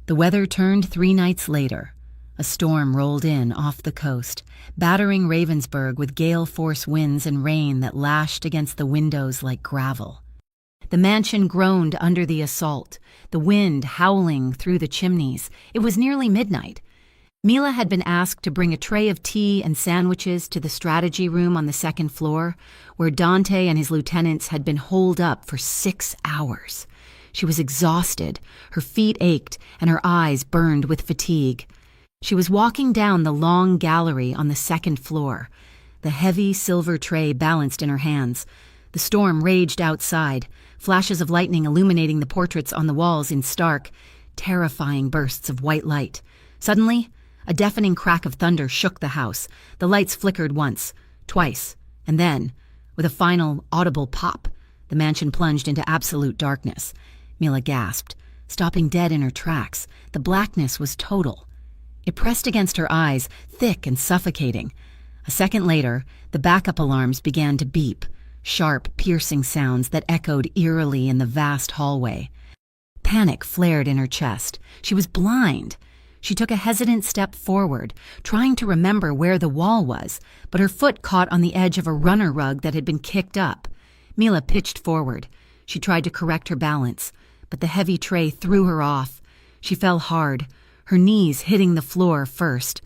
The weather turned 3 nights later. A storm rolled in off the coast, battering Ravensburg with gale-force winds and rain that lashed against the windows like gravel. The mansion groaned under the assault, the wind howling through the chimneys. It was nearly midnight. Mila had been asked to bring a tray of tea and sandwiches to the strategy room on the 2nd floor, where Dante and his lieutenants had been holed up for 6 hours. She was exhausted, her feet ached, and her eyes burned with fatigue. She was walking down the long gallery on the 2nd floor, the heavy silver tray balanced in her hands. The storm raged outside, flashes of lightning illuminating the portraits on the walls in stark, terrifying bursts of white light. Suddenly, a deafening crack of thunder shook the house. The lights flickered once, twice, and then, with a final audible pop, the mansion plunged into absolute darkness. Mila gasped, stopping dead in her tracks. The blackness was total. It pressed against her eyes, thick and suffocating. A second later, the backup alarms began to beep, sharp, piercing sounds that echoed eerily in the vast hallway. Panic flared in her chest. She was blind. She took a hesitant step forward, trying to remember where the wall was, but her foot caught on the edge of a runner rug that had been kicked up. Mila pitched forward. She tried to correct her balance, but the heavy tray threw her off. She fell hard, her knees hitting the floor first.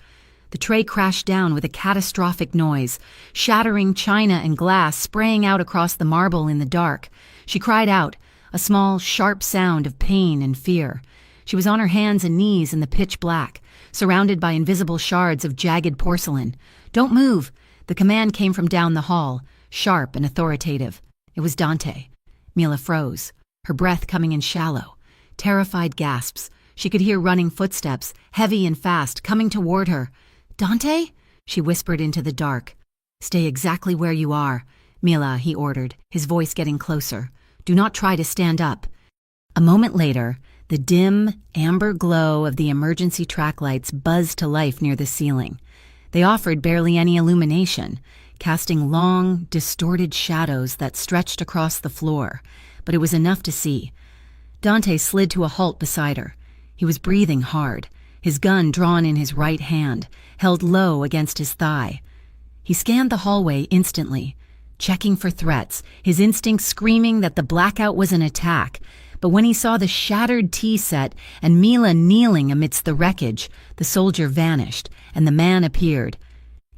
The tray crashed down with a catastrophic noise, shattering china and glass spraying out across the marble in the dark. She cried out, a small, sharp sound of pain and fear. She was on her hands and knees in the pitch black, surrounded by invisible shards of jagged porcelain. "Don't move!" The command came from down the hall, sharp and authoritative. It was Dante. Mila froze, her breath coming in shallow. Terrified gasps. She could hear running footsteps, heavy and fast, coming toward her. "Dante?" she whispered into the dark. "Stay exactly where you are, Mila," he ordered, his voice getting closer. "Do not try to stand up." A moment later, the dim, amber glow of the emergency track lights buzzed to life near the ceiling. They offered barely any illumination, casting long, distorted shadows that stretched across the floor, but it was enough to see. Dante slid to a halt beside her. He was breathing hard, his gun drawn in his right hand, held low against his thigh. He scanned the hallway instantly, checking for threats, his instincts screaming that the blackout was an attack. But when he saw the shattered tea set and Mila kneeling amidst the wreckage, the soldier vanished, and the man appeared.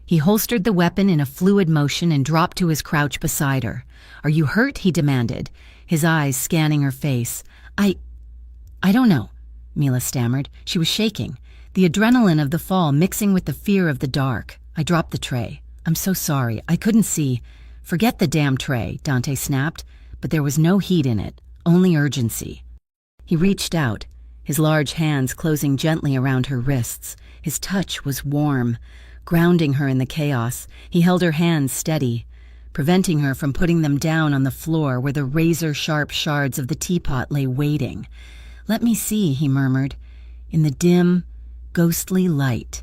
He holstered the weapon in a fluid motion and dropped to his crouch beside her. "Are you hurt?" he demanded, his eyes scanning her face. I don't know," Mila stammered. She was shaking, the adrenaline of the fall mixing with the fear of the dark. "I dropped the tray. I'm so sorry. I couldn't see." "Forget the damn tray," Dante snapped, but there was no heat in it, only urgency. He reached out, his large hands closing gently around her wrists. His touch was warm, grounding her in the chaos. He held her hands steady, preventing her from putting them down on the floor where the razor-sharp shards of the teapot lay waiting. "Let me see," he murmured, in the dim, ghostly light.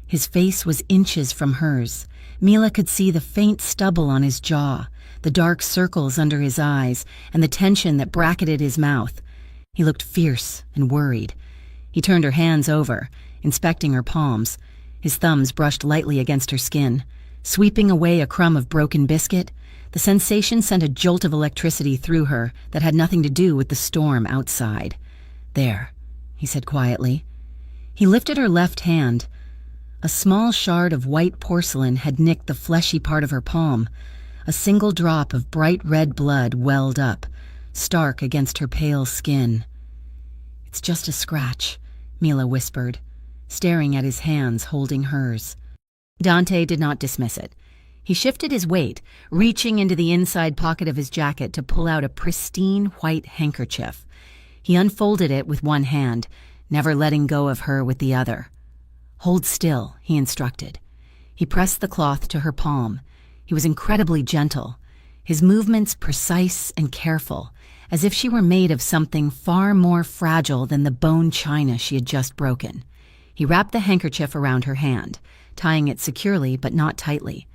His face was inches from hers. Mila could see the faint stubble on his jaw, the dark circles under his eyes, and the tension that bracketed his mouth. He looked fierce and worried. He turned her hands over, inspecting her palms. His thumbs brushed lightly against her skin, sweeping away a crumb of broken biscuit. The sensation sent a jolt of electricity through her that had nothing to do with the storm outside. "There," he said quietly. He lifted her left hand. A small shard of white porcelain had nicked the fleshy part of her palm. A single drop of bright red blood welled up, stark against her pale skin. "It's just a scratch," Mila whispered, staring at his hands holding hers. Dante did not dismiss it. He shifted his weight, reaching into the inside pocket of his jacket to pull out a pristine white handkerchief. He unfolded it with one hand, never letting go of her with the other. "Hold still," he instructed. He pressed the cloth to her palm. He was incredibly gentle, his movements precise and careful, as if she were made of something far more fragile than the bone china she had just broken. He wrapped the handkerchief around her hand, tying it securely but not tightly.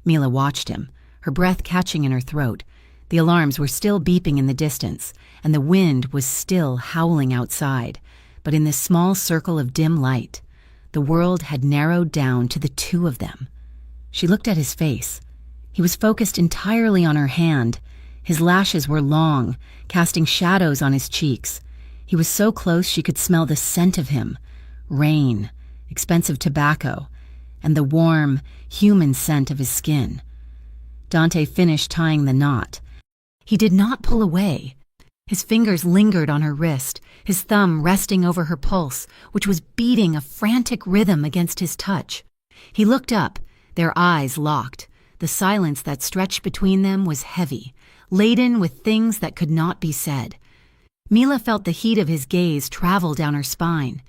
Mila watched him, her breath catching in her throat. The alarms were still beeping in the distance, and the wind was still howling outside. But in this small circle of dim light, the world had narrowed down to the two of them. She looked at his face. He was focused entirely on her hand. His lashes were long, casting shadows on his cheeks. He was so close she could smell the scent of him, rain, expensive tobacco, and the warm, human scent of his skin. Dante finished tying the knot. He did not pull away. His fingers lingered on her wrist, his thumb resting over her pulse, which was beating a frantic rhythm against his touch. He looked up, their eyes locked. The silence that stretched between them was heavy, laden with things that could not be said. Mila felt the heat of his gaze travel down her spine.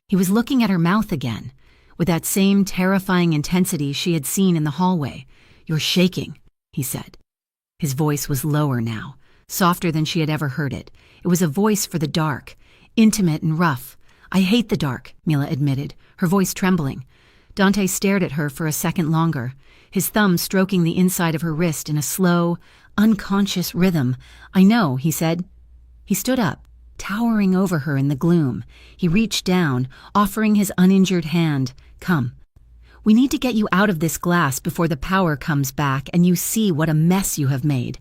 He was looking at her mouth again, with that same terrifying intensity she had seen in the hallway. "You're shaking," he said. His voice was lower now, softer than she had ever heard it. It was a voice for the dark, intimate and rough. "I hate the dark," Mila admitted, her voice trembling. Dante stared at her for a second longer, his thumb stroking the inside of her wrist in a slow, unconscious rhythm. "I know," he said. He stood up, towering over her in the gloom. He reached down, offering his uninjured hand. "Come. We need to get you out of this glass before the power comes back and you see what a mess you have made."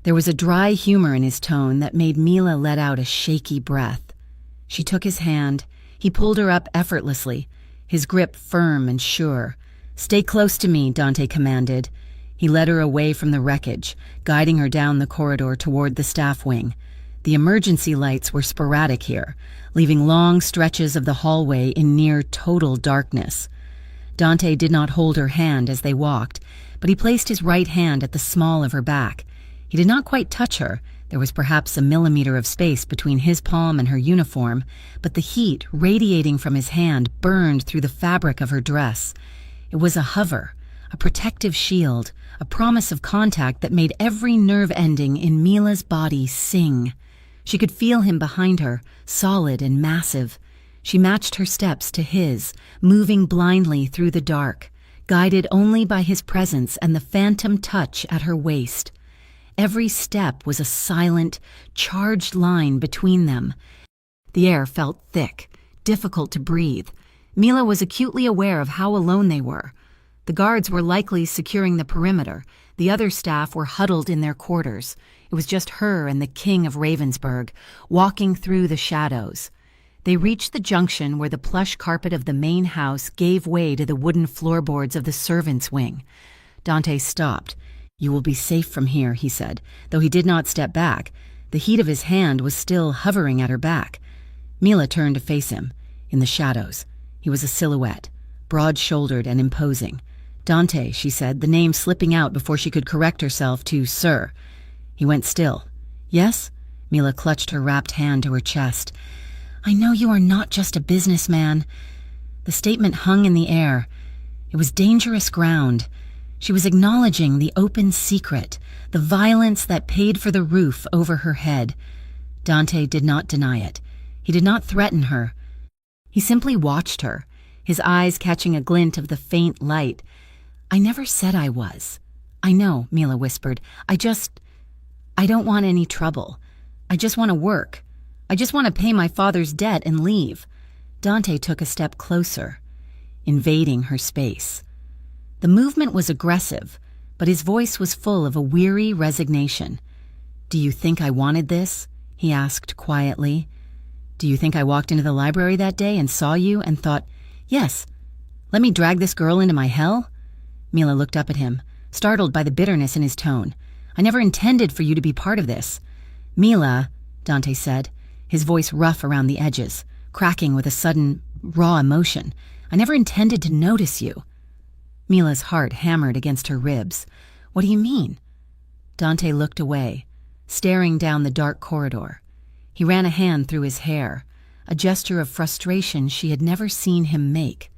There was a dry humor in his tone that made Mila let out a shaky breath. She took his hand. He pulled her up effortlessly, his grip firm and sure. "Stay close to me," Dante commanded. He led her away from the wreckage, guiding her down the corridor toward the staff wing. The emergency lights were sporadic here, leaving long stretches of the hallway in near total darkness. Dante did not hold her hand as they walked, but he placed his right hand at the small of her back. He did not quite touch her. There was perhaps a millimeter of space between his palm and her uniform, but the heat radiating from his hand burned through the fabric of her dress. It was a hover, a protective shield, a promise of contact that made every nerve ending in Mila's body sing. She could feel him behind her, solid and massive. She matched her steps to his, moving blindly through the dark, guided only by his presence and the phantom touch at her waist. Every step was a silent, charged line between them. The air felt thick, difficult to breathe. Mila was acutely aware of how alone they were. The guards were likely securing the perimeter. The other staff were huddled in their quarters. It was just her and the king of Ravensburg, walking through the shadows. They reached the junction where the plush carpet of the main house gave way to the wooden floorboards of the servants' wing. Dante stopped. "You will be safe from here," he said, though he did not step back. The heat of his hand was still hovering at her back. Mila turned to face him. In the shadows, he was a silhouette, broad-shouldered and imposing. "Dante," she said, the name slipping out before she could correct herself to "Sir." He went still. "Yes?" Mila clutched her wrapped hand to her chest. "I know you are not just a businessman." The statement hung in the air. It was dangerous ground. She was acknowledging the open secret, the violence that paid for the roof over her head. Dante did not deny it. He did not threaten her. He simply watched her, his eyes catching a glint of the faint light. "I never said I was." "I know," Mila whispered. I don't want any trouble. I just want to work. I just want to pay my father's debt and leave." Dante took a step closer, invading her space. The movement was aggressive, but his voice was full of a weary resignation. "Do you think I wanted this?" he asked quietly. "Do you think I walked into the library that day and saw you and thought, 'Yes, let me drag this girl into my hell'?" Mila looked up at him, startled by the bitterness in his tone. "I never intended for you to be part of this." "Mila," Dante said, his voice rough around the edges, cracking with a sudden, raw emotion. "I never intended to notice you." Mila's heart hammered against her ribs. "What do you mean?" Dante looked away, staring down the dark corridor. He ran a hand through his hair, a gesture of frustration she had never seen him make.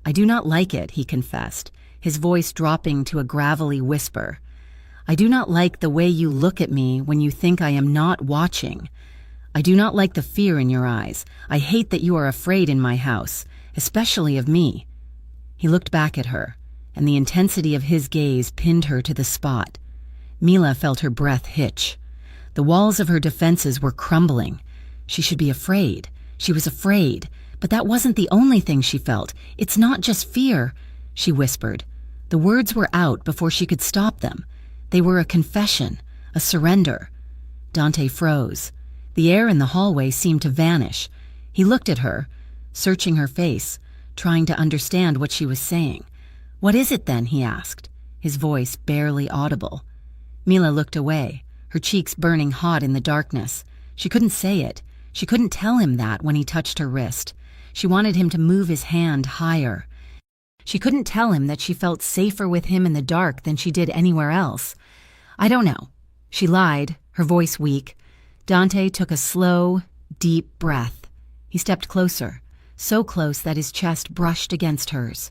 "I do not like it," he confessed, his voice dropping to a gravelly whisper. "I do not like the way you look at me when you think I am not watching. I do not like the fear in your eyes. I hate that you are afraid in my house, especially of me." He looked back at her, and the intensity of his gaze pinned her to the spot. Mila felt her breath hitch. The walls of her defenses were crumbling. She should be afraid. She was afraid, but that wasn't the only thing she felt. "It's not just fear," she whispered. The words were out before she could stop them. They were a confession, a surrender. Dante froze. The air in the hallway seemed to vanish. He looked at her, searching her face, trying to understand what she was saying. "What is it then?" he asked, his voice barely audible. Mila looked away, her cheeks burning hot in the darkness. She couldn't say it. She couldn't tell him that when he touched her wrist. She wanted him to move his hand higher. She couldn't tell him that she felt safer with him in the dark than she did anywhere else. "I don't know." She lied, her voice weak. Dante took a slow, deep breath. He stepped closer, so close that his chest brushed against hers.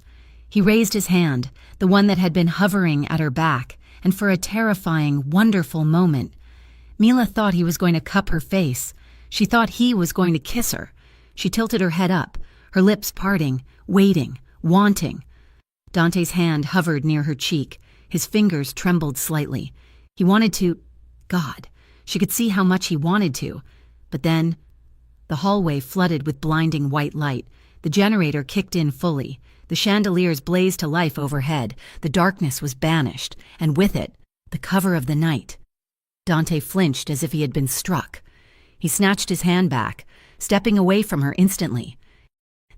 He raised his hand, the one that had been hovering at her back, and for a terrifying, wonderful moment, Mila thought he was going to cup her face. She thought he was going to kiss her. She tilted her head up, her lips parting, waiting, wanting. Dante's hand hovered near her cheek. His fingers trembled slightly. He wanted to... God, she could see how much he wanted to. But then, the hallway flooded with blinding white light. The generator kicked in fully. The chandeliers blazed to life overhead. The darkness was banished, and with it, the cover of the night. Dante flinched as if he had been struck. He snatched his hand back, stepping away from her instantly.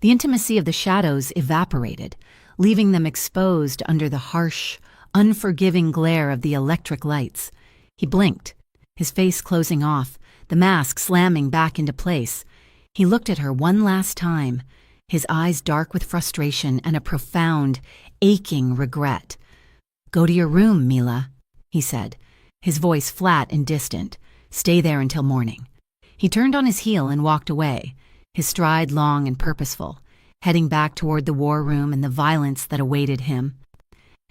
The intimacy of the shadows evaporated, leaving them exposed under the harsh, unforgiving glare of the electric lights. He blinked, his face closing off, the mask slamming back into place. He looked at her one last time, his eyes dark with frustration and a profound, aching regret. "Go to your room, Mila," he said, his voice flat and distant. "Stay there until morning." He turned on his heel and walked away, his stride long and purposeful, heading back toward the war room and the violence that awaited him.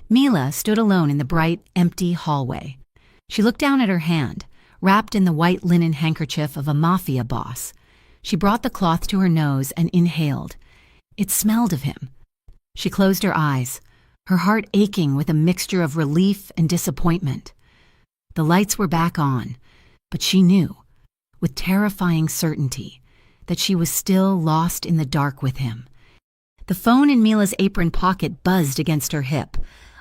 Mila stood alone in the bright, empty hallway. She looked down at her hand, wrapped in the white linen handkerchief of a Mafia boss. She brought the cloth to her nose and inhaled. It smelled of him. She closed her eyes, her heart aching with a mixture of relief and disappointment. The lights were back on, but she knew, with terrifying certainty, that she was still lost in the dark with him. The phone in Mila's apron pocket buzzed against her hip,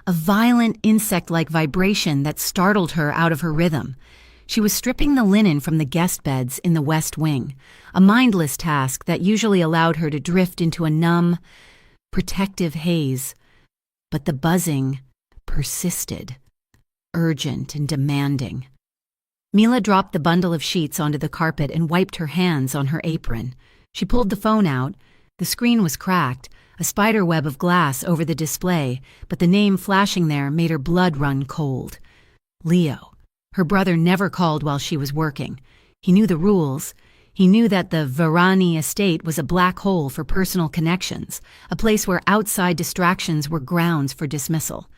a violent insect-like vibration that startled her out of her rhythm. She was stripping the linen from the guest beds in the West Wing, a mindless task that usually allowed her to drift into a numb, protective haze. But the buzzing persisted, urgent and demanding. Mila dropped the bundle of sheets onto the carpet and wiped her hands on her apron. She pulled the phone out. The screen was cracked, a spider web of glass over the display, but the name flashing there made her blood run cold. Leo. Her brother never called while she was working. He knew the rules. He knew that the Varani estate was a black hole for personal connections, a place where outside distractions were grounds for dismissal.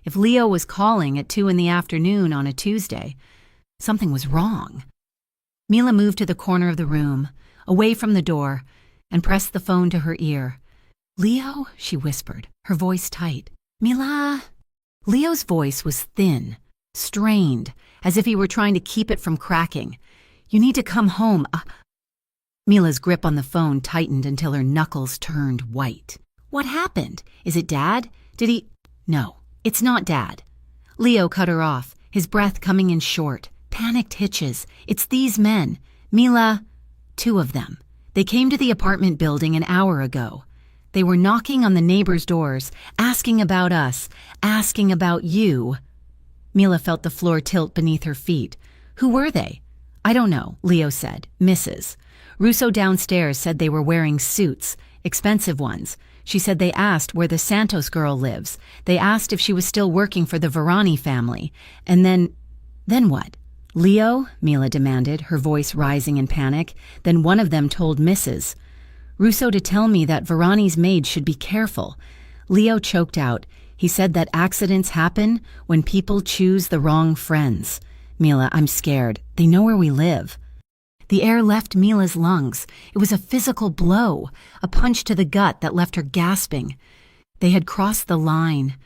If Leo was calling at 2 p.m. on a Tuesday, something was wrong. Mila moved to the corner of the room, away from the door, and pressed the phone to her ear. "Leo?" she whispered, her voice tight. "Mila?" Leo's voice was thin, strained, as if he were trying to keep it from cracking. "You need to come home." Mila's grip on the phone tightened until her knuckles turned white. "What happened? Is it Dad? Did he—" "No, it's not Dad." Leo cut her off, his breath coming in short, panicked hitches. "It's these men. Mila—" "2 of them. They came to the apartment building an hour ago. They were knocking on the neighbors' doors, asking about us, asking about you." Mila felt the floor tilt beneath her feet. "Who were they?" "I don't know," Leo said. "Mrs. Russo downstairs said they were wearing suits, expensive ones. She said they asked where the Santos girl lives. They asked if she was still working for the Varani family. And then what?" "Leo?" Mila demanded, her voice rising in panic. "Then one of them told Mrs. Russo to tell me that Varani's maid should be careful." Leo choked out. "He said that accidents happen when people choose the wrong friends." "Mila, I'm scared. They know where we live." The air left Mila's lungs. It was a physical blow, a punch to the gut that left her gasping. They had crossed the line,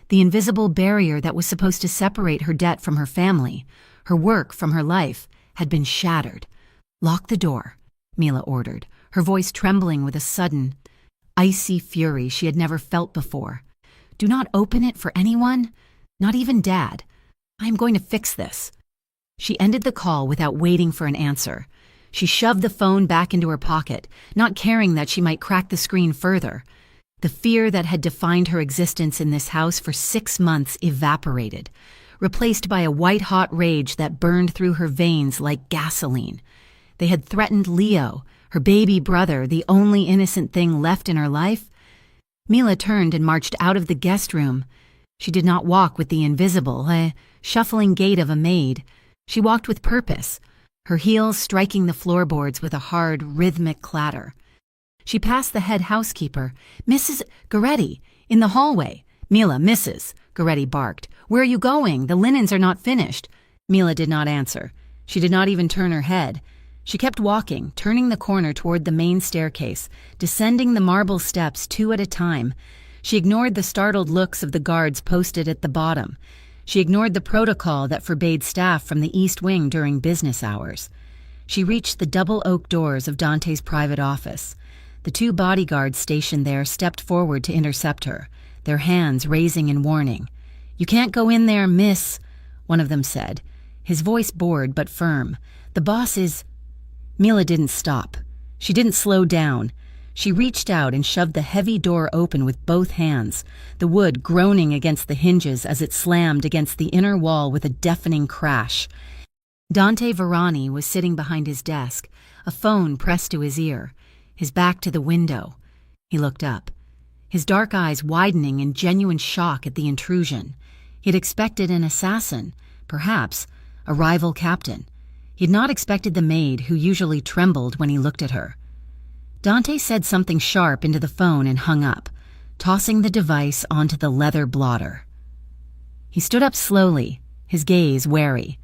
the invisible barrier that was supposed to separate her debt from her family, her work from her life, had been shattered. "Lock the door," Mila ordered, her voice trembling with a sudden, icy fury she had never felt before. "Do not open it for anyone, not even Dad. I am going to fix this." She ended the call without waiting for an answer. She shoved the phone back into her pocket, not caring that she might crack the screen further. The fear that had defined her existence in this house for 6 months evaporated, replaced by a white-hot rage that burned through her veins like gasoline. They had threatened Leo, her baby brother, the only innocent thing left in her life. Mila turned and marched out of the guest room. She did not walk with the invisible, shuffling gait of a maid. She walked with purpose, her heels striking the floorboards with a hard, rhythmic clatter. She passed the head housekeeper, "Mrs. Goretti, in the hallway." "Mila, Mrs." Goretti barked. "Where are you going? The linens are not finished." Mila did not answer. She did not even turn her head. She kept walking, turning the corner toward the main staircase, descending the marble steps 2 at a time. She ignored the startled looks of the guards posted at the bottom. She ignored the protocol that forbade staff from the East Wing during business hours. She reached the double oak doors of Dante's private office. The 2 bodyguards stationed there stepped forward to intercept her, their hands raising in warning. "You can't go in there, miss," one of them said, his voice bored but firm. "The boss is—" Mila didn't stop. She didn't slow down. She reached out and shoved the heavy door open with both hands, the wood groaning against the hinges as it slammed against the inner wall with a deafening crash. Dante Varani was sitting behind his desk, a phone pressed to his ear, his back to the window. He looked up, his dark eyes widening in genuine shock at the intrusion. He had expected an assassin, perhaps a rival captain. He had not expected the maid who usually trembled when he looked at her. Dante said something sharp into the phone and hung up, tossing the device onto the leather blotter. He stood up slowly, his gaze wary.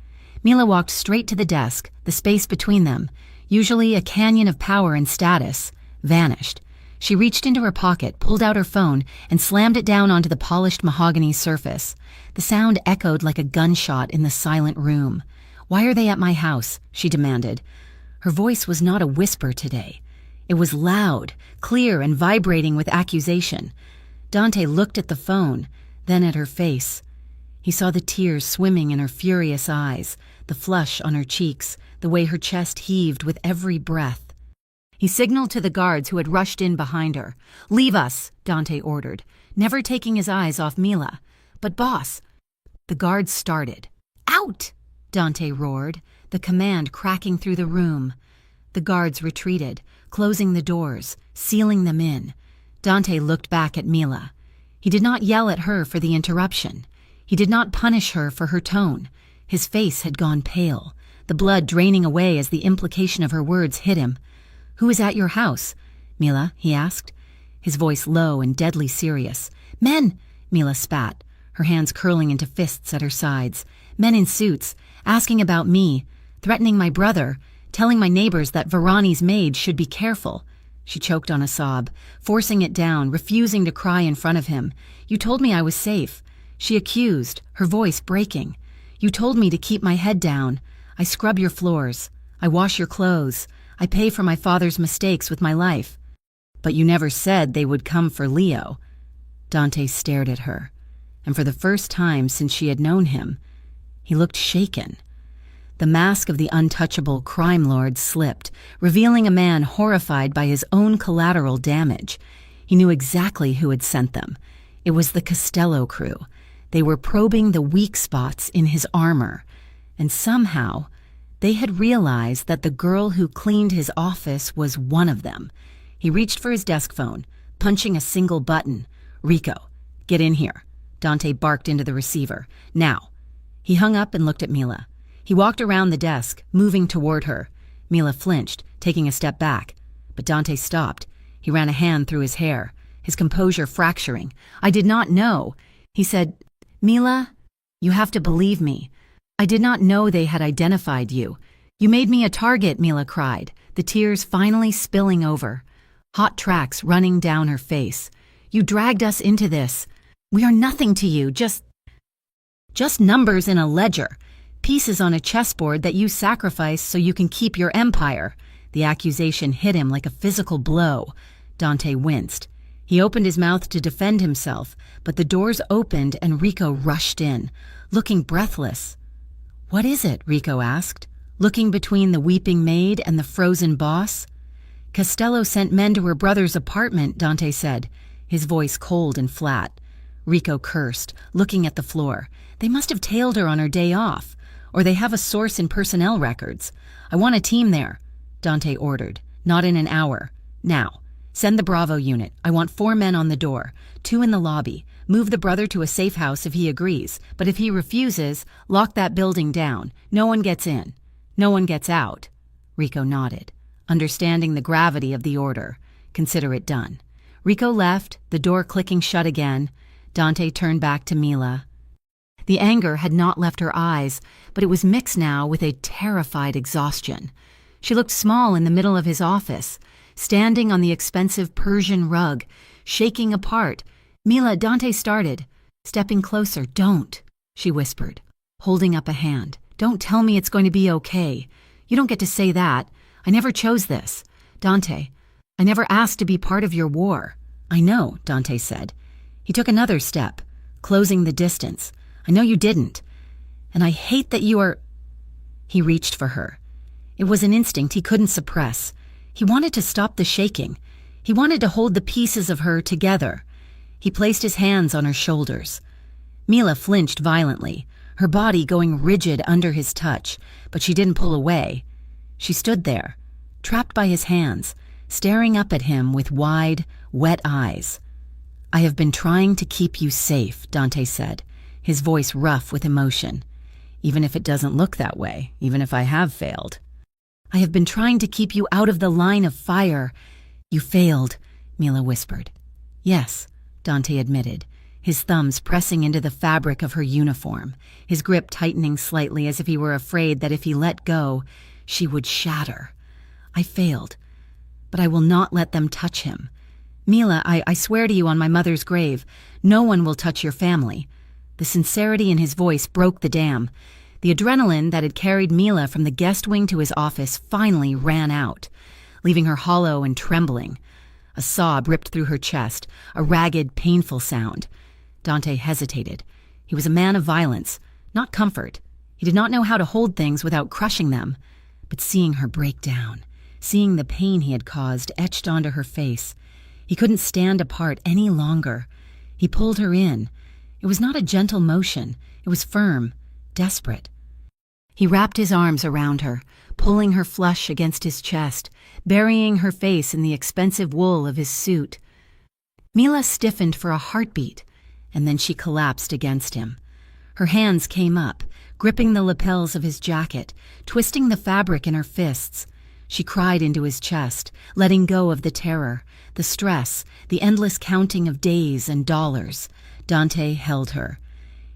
Mila walked straight to the desk, the space between them, usually a canyon of power and status, vanished. She reached into her pocket, pulled out her phone, and slammed it down onto the polished mahogany surface. The sound echoed like a gunshot in the silent room. "Why are they at my house?" she demanded. Her voice was not a whisper today. It was loud, clear, and vibrating with accusation. Dante looked at the phone, then at her face. He saw the tears swimming in her furious eyes, the flush on her cheeks, the way her chest heaved with every breath. He signaled to the guards who had rushed in behind her. "Leave us," Dante ordered, never taking his eyes off Mila. "But boss—" The guards started. "Out!" Dante roared, the command cracking through the room. The guards retreated, closing the doors, sealing them in. Dante looked back at Mila. He did not yell at her for the interruption. He did not punish her for her tone. His face had gone pale, the blood draining away as the implication of her words hit him. "Who is at your house, Mila?" he asked, his voice low and deadly serious. "Men!" Mila spat, her hands curling into fists at her sides. "Men in suits, asking about me, threatening my brother, telling my neighbors that Varani's maid should be careful." She choked on a sob, forcing it down, refusing to cry in front of him. "You told me I was safe," she accused, her voice breaking. "You told me to keep my head down. I scrub your floors. I wash your clothes. I pay for my father's mistakes with my life. But you never said they would come for Leo." Dante stared at her, and for the first time since she had known him, he looked shaken. The mask of the untouchable crime lord slipped, revealing a man horrified by his own collateral damage. He knew exactly who had sent them. It was the Costello crew. They were probing the weak spots in his armor, and somehow they had realized that the girl who cleaned his office was one of them. He reached for his desk phone, punching a single button. "Rico, get in here." Dante barked into the receiver. "Now." He hung up and looked at Mila. He walked around the desk, moving toward her. Mila flinched, taking a step back. But Dante stopped. He ran a hand through his hair, his composure fracturing. "I did not know." He said, "Mila, you have to believe me. I did not know they had identified you. You made me a target," Mila cried, the tears finally spilling over. Hot tracks running down her face. "You dragged us into this. We are nothing to you, just numbers in a ledger. Pieces on a chessboard that you sacrifice so you can keep your empire." The accusation hit him like a physical blow. Dante winced. He opened his mouth to defend himself, but the doors opened and Rico rushed in, looking breathless. "What is it?" Rico asked, looking between the weeping maid and the frozen boss. "Costello sent men to her brother's apartment," Dante said, his voice cold and flat. Rico cursed, looking at the floor. "They must have tailed her on her day off. Or they have a source in personnel records. I want a team there," Dante ordered. "Not in an hour. Now. Send the Bravo unit. I want 4 men on the door, 2 in the lobby. Move the brother to a safe house if he agrees, but if he refuses, lock that building down. No one gets in. No one gets out." Rico nodded, understanding the gravity of the order. "Consider it done." Rico left, the door clicking shut again. Dante turned back to Mila. The anger had not left her eyes, but it was mixed now with a terrified exhaustion. She looked small in the middle of his office, standing on the expensive Persian rug, shaking apart. "Mila," Dante started, stepping closer. "Don't," she whispered, holding up a hand. "Don't tell me it's going to be okay. You don't get to say that. I never chose this. Dante, I never asked to be part of your war." "I know," Dante said. He took another step, closing the distance. "I know you didn't. And I hate that you are—" He reached for her. It was an instinct he couldn't suppress. He wanted to stop the shaking. He wanted to hold the pieces of her together. He placed his hands on her shoulders. Mila flinched violently, her body going rigid under his touch, but she didn't pull away. She stood there, trapped by his hands, staring up at him with wide, wet eyes. "I have been trying to keep you safe," Dante said, his voice rough with emotion. "Even if it doesn't look that way, even if I have failed. I have been trying to keep you out of the line of fire." "You failed," Mila whispered. "Yes," Dante admitted, his thumbs pressing into the fabric of her uniform, his grip tightening slightly as if he were afraid that if he let go, she would shatter. "I failed, but I will not let them touch him. Mila, I swear to you on my mother's grave, no one will touch your family." The sincerity in his voice broke the dam. The adrenaline that had carried Mila from the guest wing to his office finally ran out. leaving her hollow and trembling. A sob ripped through her chest, a ragged, painful sound. Dante hesitated. He was a man of violence, not comfort. He did not know how to hold things without crushing them. But seeing her break down, seeing the pain he had caused etched onto her face, he couldn't stand apart any longer. He pulled her in. It was not a gentle motion. It was firm, desperate. He wrapped his arms around her, pulling her flush against his chest, burying her face in the expensive wool of his suit. Mila stiffened for a heartbeat, and then she collapsed against him. Her hands came up, gripping the lapels of his jacket, twisting the fabric in her fists. She cried into his chest, letting go of the terror, the stress, the endless counting of days and dollars. Dante held her.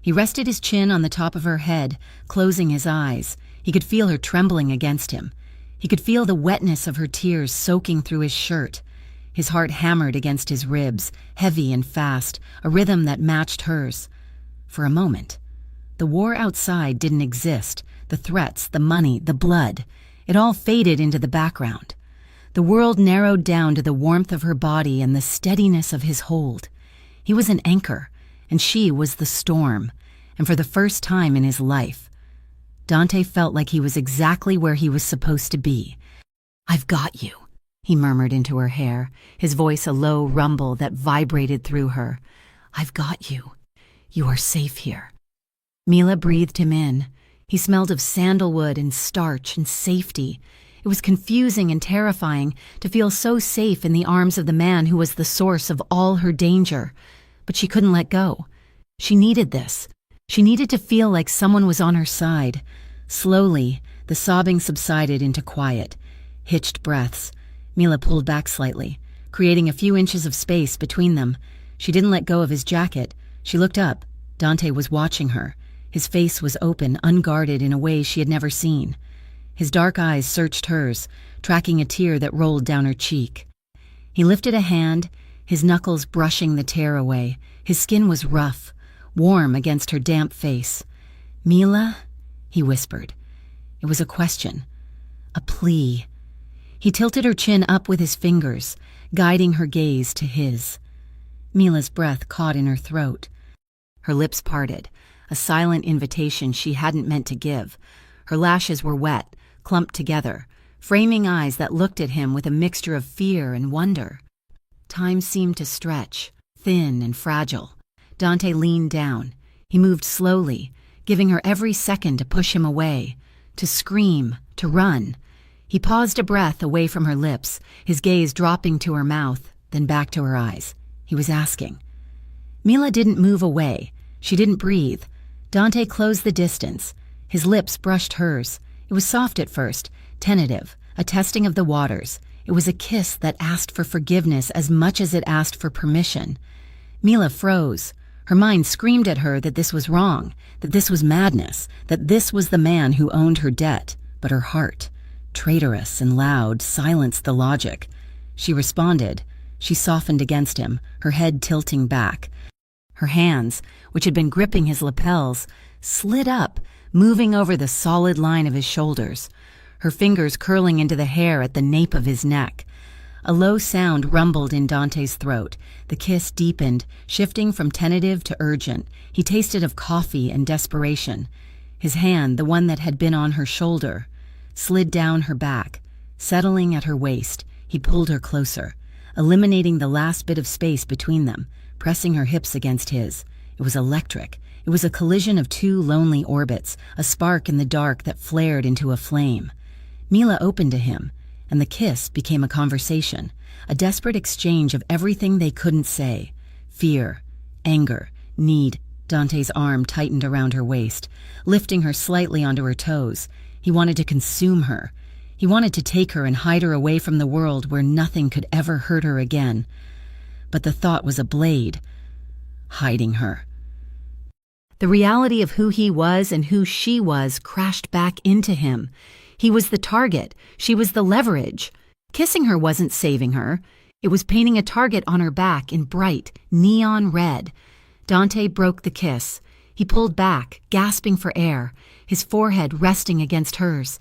He rested his chin on the top of her head, closing his eyes. He could feel her trembling against him. He could feel the wetness of her tears soaking through his shirt. His heart hammered against his ribs, heavy and fast, a rhythm that matched hers. For a moment, the war outside didn't exist. The threats, the money, the blood. It all faded into the background. The world narrowed down to the warmth of her body and the steadiness of his hold. He was an anchor, and she was the storm, and for the first time in his life, Dante felt like he was exactly where he was supposed to be. "I've got you," he murmured into her hair, his voice a low rumble that vibrated through her. "I've got you. You are safe here." Mila breathed him in. He smelled of sandalwood and starch and safety. It was confusing and terrifying to feel so safe in the arms of the man who was the source of all her danger. But she couldn't let go. She needed this. She needed to feel like someone was on her side. Slowly, the sobbing subsided into quiet, hitched breaths. Mila pulled back slightly, creating a few inches of space between them. She didn't let go of his jacket. She looked up. Dante was watching her. His face was open, unguarded in a way she had never seen. His dark eyes searched hers, tracking a tear that rolled down her cheek. He lifted a hand, his knuckles brushing the tear away. His skin was rough, warm against her damp face. "Mila?" he whispered. It was a question, a plea. He tilted her chin up with his fingers, guiding her gaze to his. Mila's breath caught in her throat. Her lips parted, a silent invitation she hadn't meant to give. Her lashes were wet, clumped together, framing eyes that looked at him with a mixture of fear and wonder. Time seemed to stretch, thin and fragile. Dante leaned down. He moved slowly, giving her every second to push him away, to scream, to run. He paused a breath away from her lips, his gaze dropping to her mouth, then back to her eyes. He was asking. Mila didn't move away. She didn't breathe. Dante closed the distance. His lips brushed hers. It was soft at first, tentative, a testing of the waters. It was a kiss that asked for forgiveness as much as it asked for permission. Mila froze. Her mind screamed at her that this was wrong, that this was madness, that this was the man who owned her debt. But her heart, traitorous and loud, silenced the logic. She responded. She softened against him, her head tilting back. Her hands, which had been gripping his lapels, slid up, moving over the solid line of his shoulders, her fingers curling into the hair at the nape of his neck. A low sound rumbled in Dante's throat. The kiss deepened, shifting from tentative to urgent. He tasted of coffee and desperation. His hand, the one that had been on her shoulder, slid down her back. Settling at her waist, he pulled her closer, eliminating the last bit of space between them, pressing her hips against his. It was electric. It was a collision of two lonely orbits, a spark in the dark that flared into a flame. Mila opened to him, and the kiss became a conversation, a desperate exchange of everything they couldn't say. Fear, anger, need. Dante's arm tightened around her waist, lifting her slightly onto her toes. He wanted to consume her. He wanted to take her and hide her away from the world where nothing could ever hurt her again. But the thought was a blade, hiding her. The reality of who he was and who she was crashed back into him. He was the target. She was the leverage. Kissing her wasn't saving her. It was painting a target on her back in bright, neon red. Dante broke the kiss. He pulled back, gasping for air, his forehead resting against hers.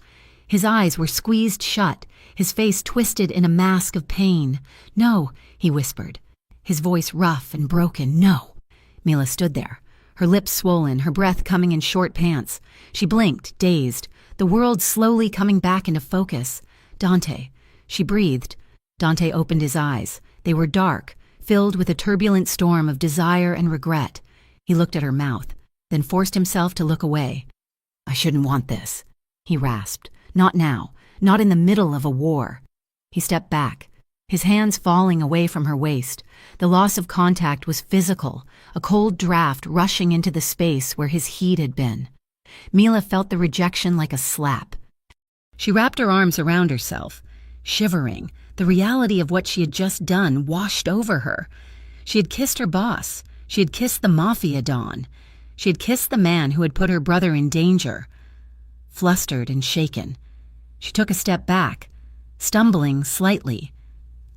His eyes were squeezed shut, his face twisted in a mask of pain. "No," he whispered, his voice rough and broken. "No." Mila stood there, her lips swollen, her breath coming in short pants. She blinked, dazed, the world slowly coming back into focus. "Dante," she breathed. Dante opened his eyes. They were dark, filled with a turbulent storm of desire and regret. He looked at her mouth, then forced himself to look away. "I shouldn't want this," he rasped. "Not now, not in the middle of a war." He stepped back, his hands falling away from her waist. The loss of contact was physical, a cold draft rushing into the space where his heat had been. Mila felt the rejection like a slap. She wrapped her arms around herself, shivering. The reality of what she had just done washed over her. She had kissed her boss. She had kissed the Mafia Don. She had kissed the man who had put her brother in danger. Flustered and shaken, she took a step back, stumbling slightly.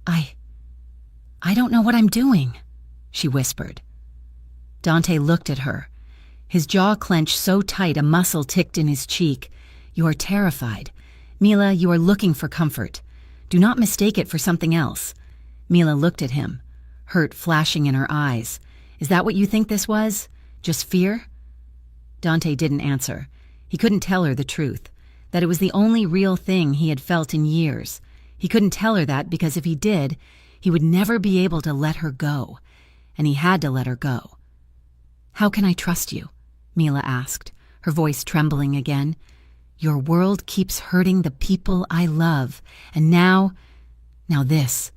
I don't know what I'm doing," she whispered. Dante looked at her. His jaw clenched so tight a muscle ticked in his cheek. "You are terrified. Mila, you are looking for comfort. Do not mistake it for something else." Mila looked at him, hurt flashing in her eyes. "Is that what you think this was? Just fear?" Dante didn't answer. He couldn't tell her the truth, that it was the only real thing he had felt in years. He couldn't tell her that because if he did, he would never be able to let her go, and he had to let her go. "How can I trust you?" Mila asked, her voice trembling again. "Your world keeps hurting the people I love, and now this."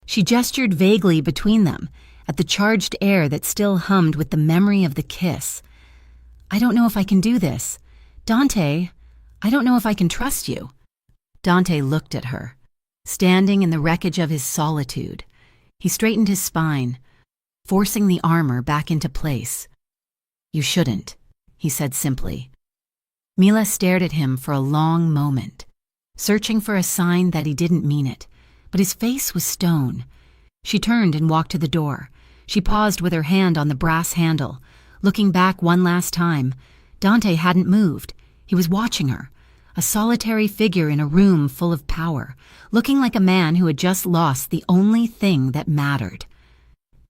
She gestured vaguely between them, at the charged air that still hummed with the memory of the kiss. "I don't know if I can do this. Dante, I don't know if I can trust you." Dante looked at her, standing in the wreckage of his solitude. He straightened his spine, forcing the armor back into place. "You shouldn't," he said simply. Mila stared at him for a long moment, searching for a sign that he didn't mean it, but his face was stone. She turned and walked to the door. She paused with her hand on the brass handle, looking back one last time. Dante hadn't moved. He was watching her, a solitary figure in a room full of power, looking like a man who had just lost the only thing that mattered.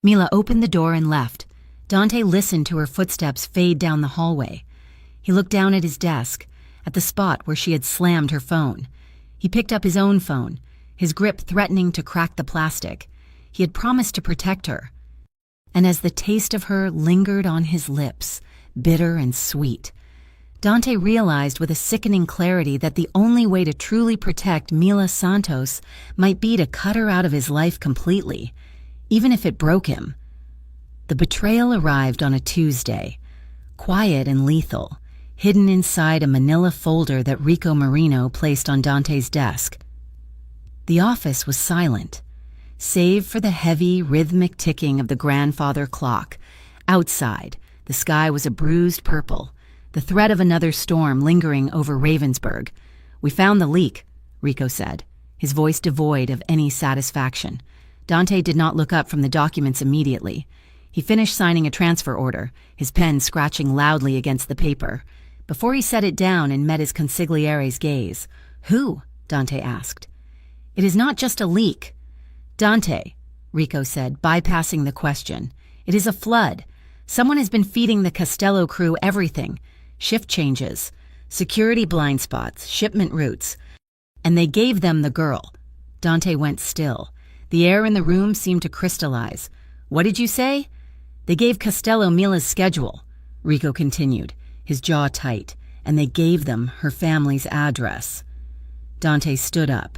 Mila opened the door and left. Dante listened to her footsteps fade down the hallway. He looked down at his desk, at the spot where she had slammed her phone. He picked up his own phone, his grip threatening to crack the plastic. He had promised to protect her. And as the taste of her lingered on his lips, bitter and sweet, Dante realized with a sickening clarity that the only way to truly protect Mila Santos might be to cut her out of his life completely, even if it broke him. The betrayal arrived on a Tuesday, quiet and lethal, hidden inside a manila folder that Rico Marino placed on Dante's desk. The office was silent, save for the heavy, rhythmic ticking of the grandfather clock. Outside, the sky was a bruised purple, the threat of another storm lingering over Ravensburg. "We found the leak," Rico said, his voice devoid of any satisfaction. Dante did not look up from the documents immediately. He finished signing a transfer order, his pen scratching loudly against the paper. Before he set it down and met his consigliere's gaze. "Who?" Dante asked. "It is not just a leak." "Dante," Rico said, bypassing the question. "It is a flood. Someone has been feeding the Costello crew everything. Shift changes, security blind spots, shipment routes. And they gave them the girl." Dante went still. The air in the room seemed to crystallize. "What did you say?" "They gave Costello Mila's schedule," Rico continued, his jaw tight, "and they gave them her family's address." Dante stood up.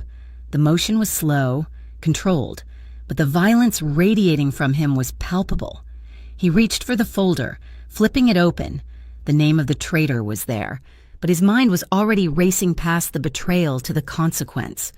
The motion was slow, controlled, but the violence radiating from him was palpable. He reached for the folder, flipping it open. The name of the traitor was there, but his mind was already racing past the betrayal to the consequence.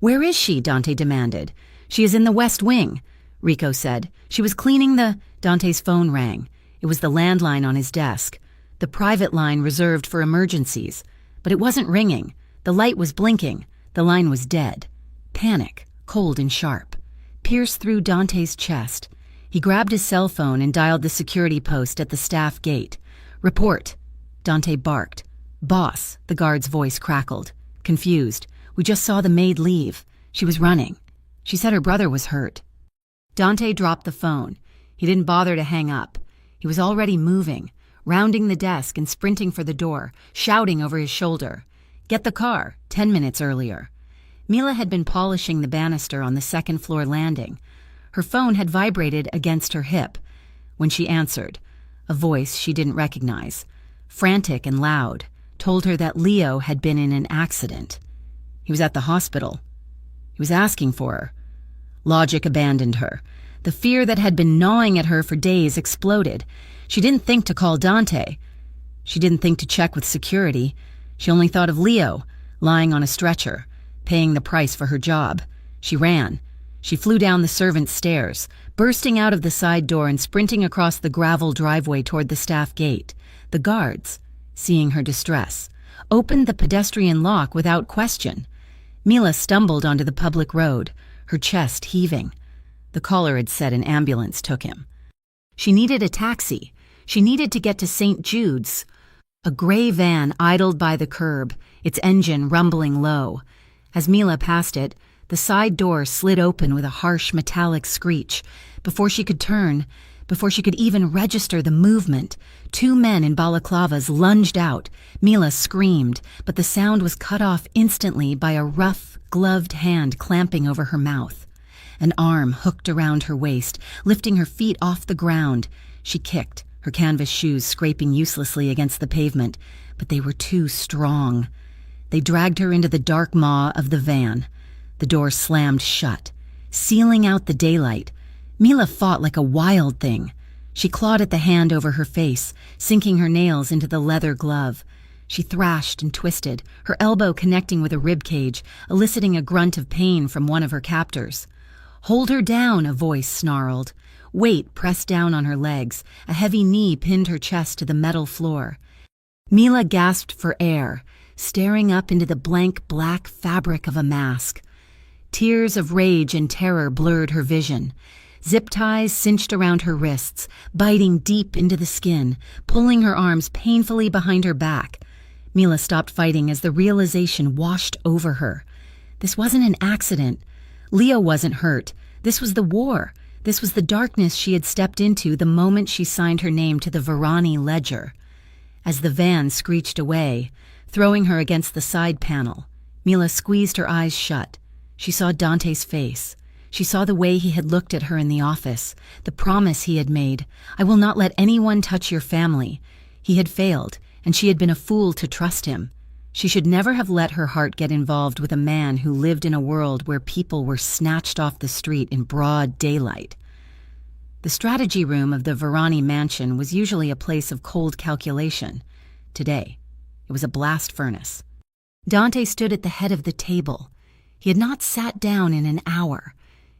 "Where is she?" Dante demanded. "She is in the West Wing," Rico said. "She was cleaning the—" Dante's phone rang. It was the landline on his desk, the private line reserved for emergencies. But it wasn't ringing. The light was blinking. The line was dead. Panic, cold and sharp, pierced through Dante's chest. He grabbed his cell phone and dialed the security post at the staff gate. "Report," Dante barked. "Boss," the guard's voice crackled. Confused. "We just saw the maid leave. She was running. She said her brother was hurt." Dante dropped the phone. He didn't bother to hang up. He was already moving, rounding the desk and sprinting for the door, shouting over his shoulder. "Get the car," 10 minutes earlier. Mila had been polishing the banister on the second-floor landing. Her phone had vibrated against her hip. When she answered, a voice she didn't recognize, frantic and loud, told her that Leo had been in an accident. He was at the hospital. He was asking for her. Logic abandoned her. The fear that had been gnawing at her for days exploded. She didn't think to call Dante. She didn't think to check with security. She only thought of Leo, lying on a stretcher, paying the price for her job. She ran. She flew down the servants' stairs, bursting out of the side door and sprinting across the gravel driveway toward the staff gate. The guards, seeing her distress, opened the pedestrian lock without question. Mila stumbled onto the public road, her chest heaving. The caller had said an ambulance took him. She needed a taxi. She needed to get to St. Jude's. A gray van idled by the curb, its engine rumbling low. As Mila passed it, the side door slid open with a harsh metallic screech. Before she could turn, before she could even register the movement, 2 men in balaclavas lunged out. Mila screamed, but the sound was cut off instantly by a rough, gloved hand clamping over her mouth. An arm hooked around her waist, lifting her feet off the ground. She kicked, her canvas shoes scraping uselessly against the pavement, but they were too strong. They dragged her into the dark maw of the van. The door slammed shut, sealing out the daylight. Mila fought like a wild thing. She clawed at the hand over her face, sinking her nails into the leather glove. She thrashed and twisted, her elbow connecting with a rib cage, eliciting a grunt of pain from one of her captors. "Hold her down," a voice snarled. Weight pressed down on her legs. A heavy knee pinned her chest to the metal floor. Mila gasped for air, staring up into the blank black fabric of a mask. Tears of rage and terror blurred her vision. Zip ties cinched around her wrists, biting deep into the skin, pulling her arms painfully behind her back. Mila stopped fighting as the realization washed over her. This wasn't an accident. Leo wasn't hurt. This was the war. This was the darkness she had stepped into the moment she signed her name to the Varani ledger. As the van screeched away, throwing her against the side panel, Mila squeezed her eyes shut. She saw Dante's face. She saw the way he had looked at her in the office, the promise he had made. "I will not let anyone touch your family." He had failed, and she had been a fool to trust him. She should never have let her heart get involved with a man who lived in a world where people were snatched off the street in broad daylight. The strategy room of the Varani mansion was usually a place of cold calculation. Today, it was a blast furnace. Dante stood at the head of the table. He had not sat down in an hour.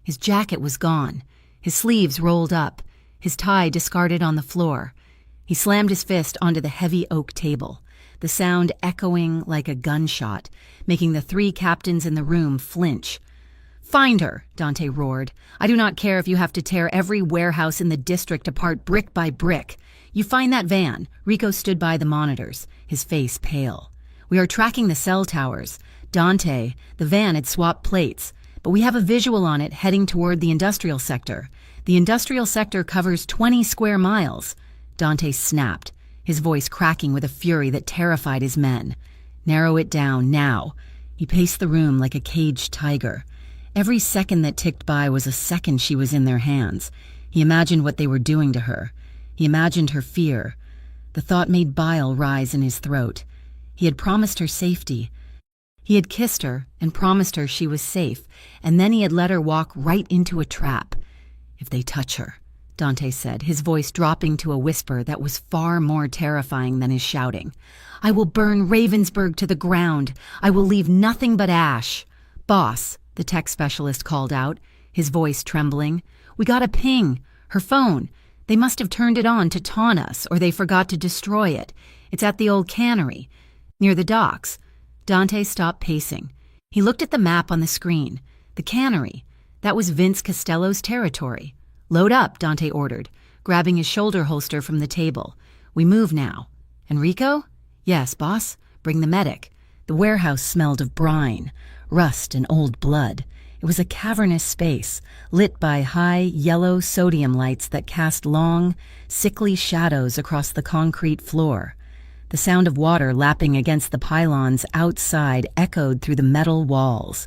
His jacket was gone, his sleeves rolled up, his tie discarded on the floor. He slammed his fist onto the heavy oak table, the sound echoing like a gunshot, making the 3 captains in the room flinch. "Find her," Dante roared. "I do not care if you have to tear every warehouse in the district apart brick by brick. You find that van." Rico stood by the monitors, his face pale. "We are tracking the cell towers. Dante, the van had swapped plates, but we have a visual on it heading toward the industrial sector. The industrial sector covers 20 square miles." Dante snapped, his voice cracking with a fury that terrified his men. "Narrow it down, now." He paced the room like a caged tiger. Every second that ticked by was a second she was in their hands. He imagined what they were doing to her. He imagined her fear. The thought made bile rise in his throat. He had promised her safety. He had kissed her and promised her she was safe, and then he had let her walk right into a trap. "If they touch her," Dante said, his voice dropping to a whisper that was far more terrifying than his shouting, "I will burn Ravensburg to the ground. I will leave nothing but ash." "Boss," the tech specialist called out, his voice trembling, "we got a ping. Her phone. They must have turned it on to taunt us, or they forgot to destroy it. It's at the old cannery, near the docks." Dante stopped pacing. He looked at the map on the screen. The cannery. That was Vince Costello's territory. "Load up," Dante ordered, grabbing his shoulder holster from the table. "We move now." "Enrico?" "Yes, boss. Bring the medic." The warehouse smelled of brine, rust, and old blood. It was a cavernous space, lit by high, yellow sodium lights that cast long, sickly shadows across the concrete floor. The sound of water lapping against the pylons outside echoed through the metal walls.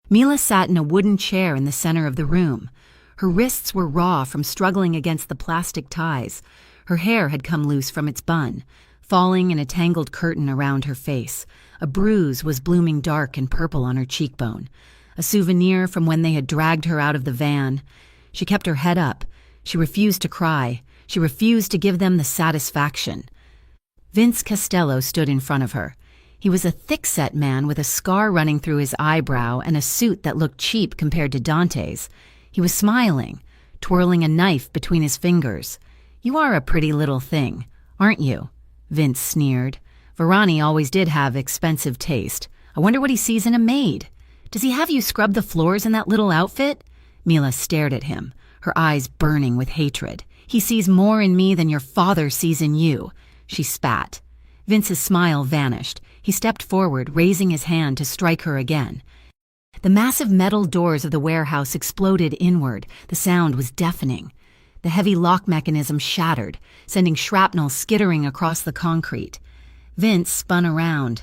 Mila sat in a wooden chair in the center of the room. Her wrists were raw from struggling against the plastic ties. Her hair had come loose from its bun, falling in a tangled curtain around her face. A bruise was blooming dark and purple on her cheekbone, a souvenir from when they had dragged her out of the van. She kept her head up. She refused to cry. She refused to give them the satisfaction. Vince Costello stood in front of her. He was a thick-set man with a scar running through his eyebrow and a suit that looked cheap compared to Dante's. He was smiling, twirling a knife between his fingers. "You are a pretty little thing, aren't you?" Vince sneered. Varani always did have expensive taste. I wonder what he sees in a maid. Does he have you scrub the floors in that little outfit? Mila stared at him, her eyes burning with hatred. "He sees more in me than your father sees in you." She spat. Vince's smile vanished. He stepped forward, raising his hand to strike her again. The massive metal doors of the warehouse exploded inward. The sound was deafening. The heavy lock mechanism shattered, sending shrapnel skittering across the concrete. Vince spun around.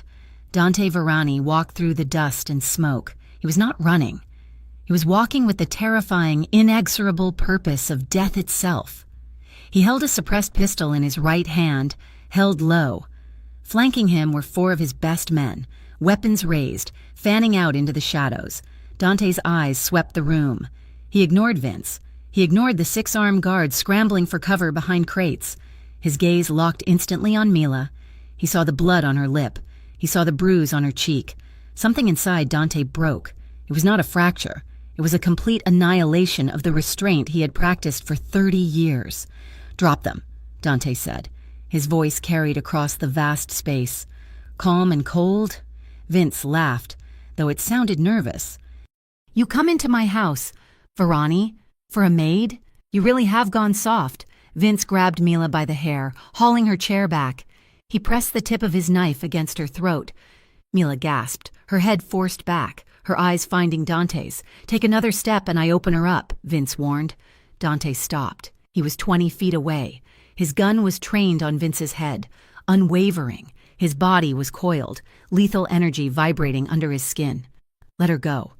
Dante Varani walked through the dust and smoke. He was not running. He was walking with the terrifying, inexorable purpose of death itself. He held a suppressed pistol in his right hand, held low. Flanking him were 4 of his best men, weapons raised, fanning out into the shadows. Dante's eyes swept the room. He ignored Vince. He ignored the 6-armed guards scrambling for cover behind crates. His gaze locked instantly on Mila. He saw the blood on her lip. He saw the bruise on her cheek. Something inside Dante broke. It was not a fracture. It was a complete annihilation of the restraint he had practiced for 30 years. "Drop them," Dante said. His voice carried across the vast space. Calm and cold? Vince laughed, though it sounded nervous. "You come into my house, Varani, for a maid? You really have gone soft." Vince grabbed Mila by the hair, hauling her chair back. He pressed the tip of his knife against her throat. Mila gasped, her head forced back, her eyes finding Dante's. "Take another step and I open her up," Vince warned. Dante stopped. He was 20 feet away. His gun was trained on Vince's head, unwavering. His body was coiled, lethal energy vibrating under his skin. "Let her go."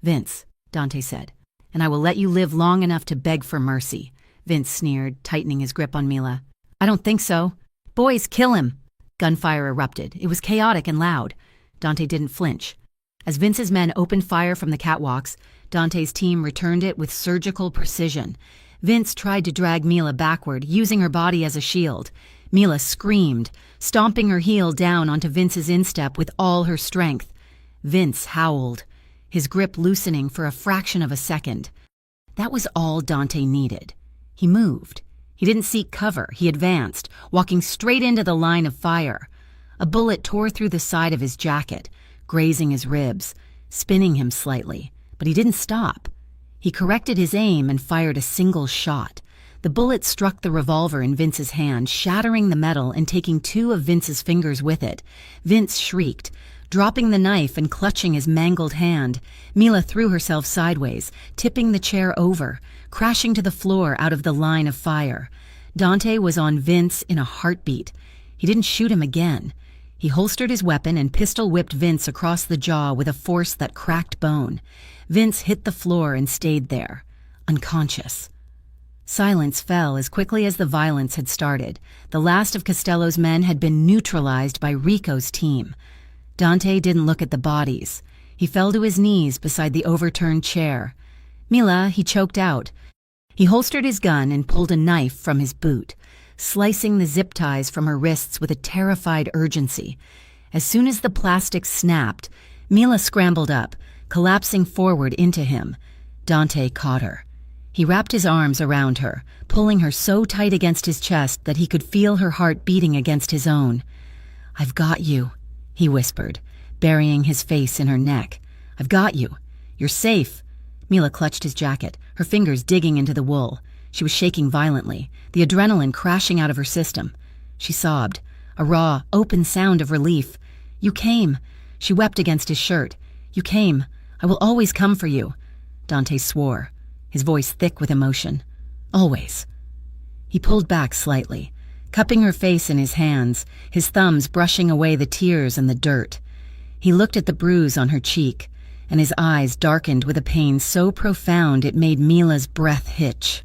"Vince," Dante said, "and I will let you live long enough to beg for mercy." Vince sneered, tightening his grip on Mila. "I don't think so." "Boys, kill him!" Gunfire erupted. It was chaotic and loud. Dante didn't flinch. As Vince's men opened fire from the catwalks, Dante's team returned it with surgical precision. Vince tried to drag Mila backward, using her body as a shield. Mila screamed, stomping her heel down onto Vince's instep with all her strength. Vince howled, his grip loosening for a fraction of a second. That was all Dante needed. He moved. He didn't seek cover. He advanced, walking straight into the line of fire. A bullet tore through the side of his jacket, grazing his ribs, spinning him slightly, but he didn't stop. He corrected his aim and fired a single shot. The bullet struck the revolver in Vince's hand, shattering the metal and taking 2 of Vince's fingers with it. Vince shrieked, dropping the knife and clutching his mangled hand. Mila threw herself sideways, tipping the chair over, crashing to the floor out of the line of fire. Dante was on Vince in a heartbeat. He didn't shoot him again. He holstered his weapon and pistol-whipped Vince across the jaw with a force that cracked bone. Vince hit the floor and stayed there, unconscious. Silence fell as quickly as the violence had started. The last of Costello's men had been neutralized by Rico's team. Dante didn't look at the bodies. He fell to his knees beside the overturned chair. "Mila," he choked out. He holstered his gun and pulled a knife from his boot, slicing the zip ties from her wrists with a terrified urgency. As soon as the plastic snapped, Mila scrambled up, collapsing forward into him. Dante caught her. He wrapped his arms around her, pulling her so tight against his chest that he could feel her heart beating against his own. "I've got you," he whispered, burying his face in her neck. "I've got you. You're safe." Mila clutched his jacket, her fingers digging into the wool. She was shaking violently, the adrenaline crashing out of her system. She sobbed, a raw, open sound of relief. "You came. She wept against his shirt. "You came. I will always come for you." Dante swore, his voice thick with emotion. "Always." He pulled back slightly, cupping her face in his hands, his thumbs brushing away the tears and the dirt. He looked at the bruise on her cheek, and his eyes darkened with a pain so profound it made Mila's breath hitch.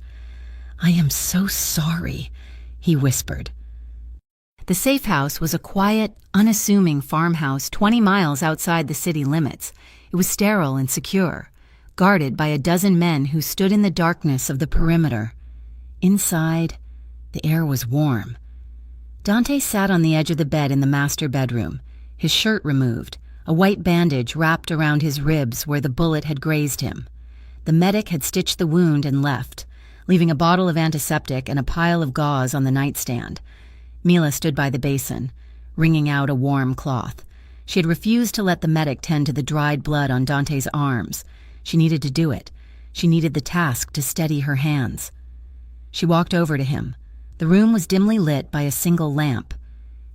"I am so sorry," he whispered. The safe house was a quiet, unassuming farmhouse 20 miles outside the city limits. It was sterile and secure, guarded by a dozen men who stood in the darkness of the perimeter. Inside, the air was warm. Dante sat on the edge of the bed in the master bedroom, his shirt removed, a white bandage wrapped around his ribs where the bullet had grazed him. The medic had stitched the wound and left, leaving a bottle of antiseptic and a pile of gauze on the nightstand. Mila stood by the basin, wringing out a warm cloth. She had refused to let the medic tend to the dried blood on Dante's arms. She needed to do it. She needed the task to steady her hands. She walked over to him. The room was dimly lit by a single lamp,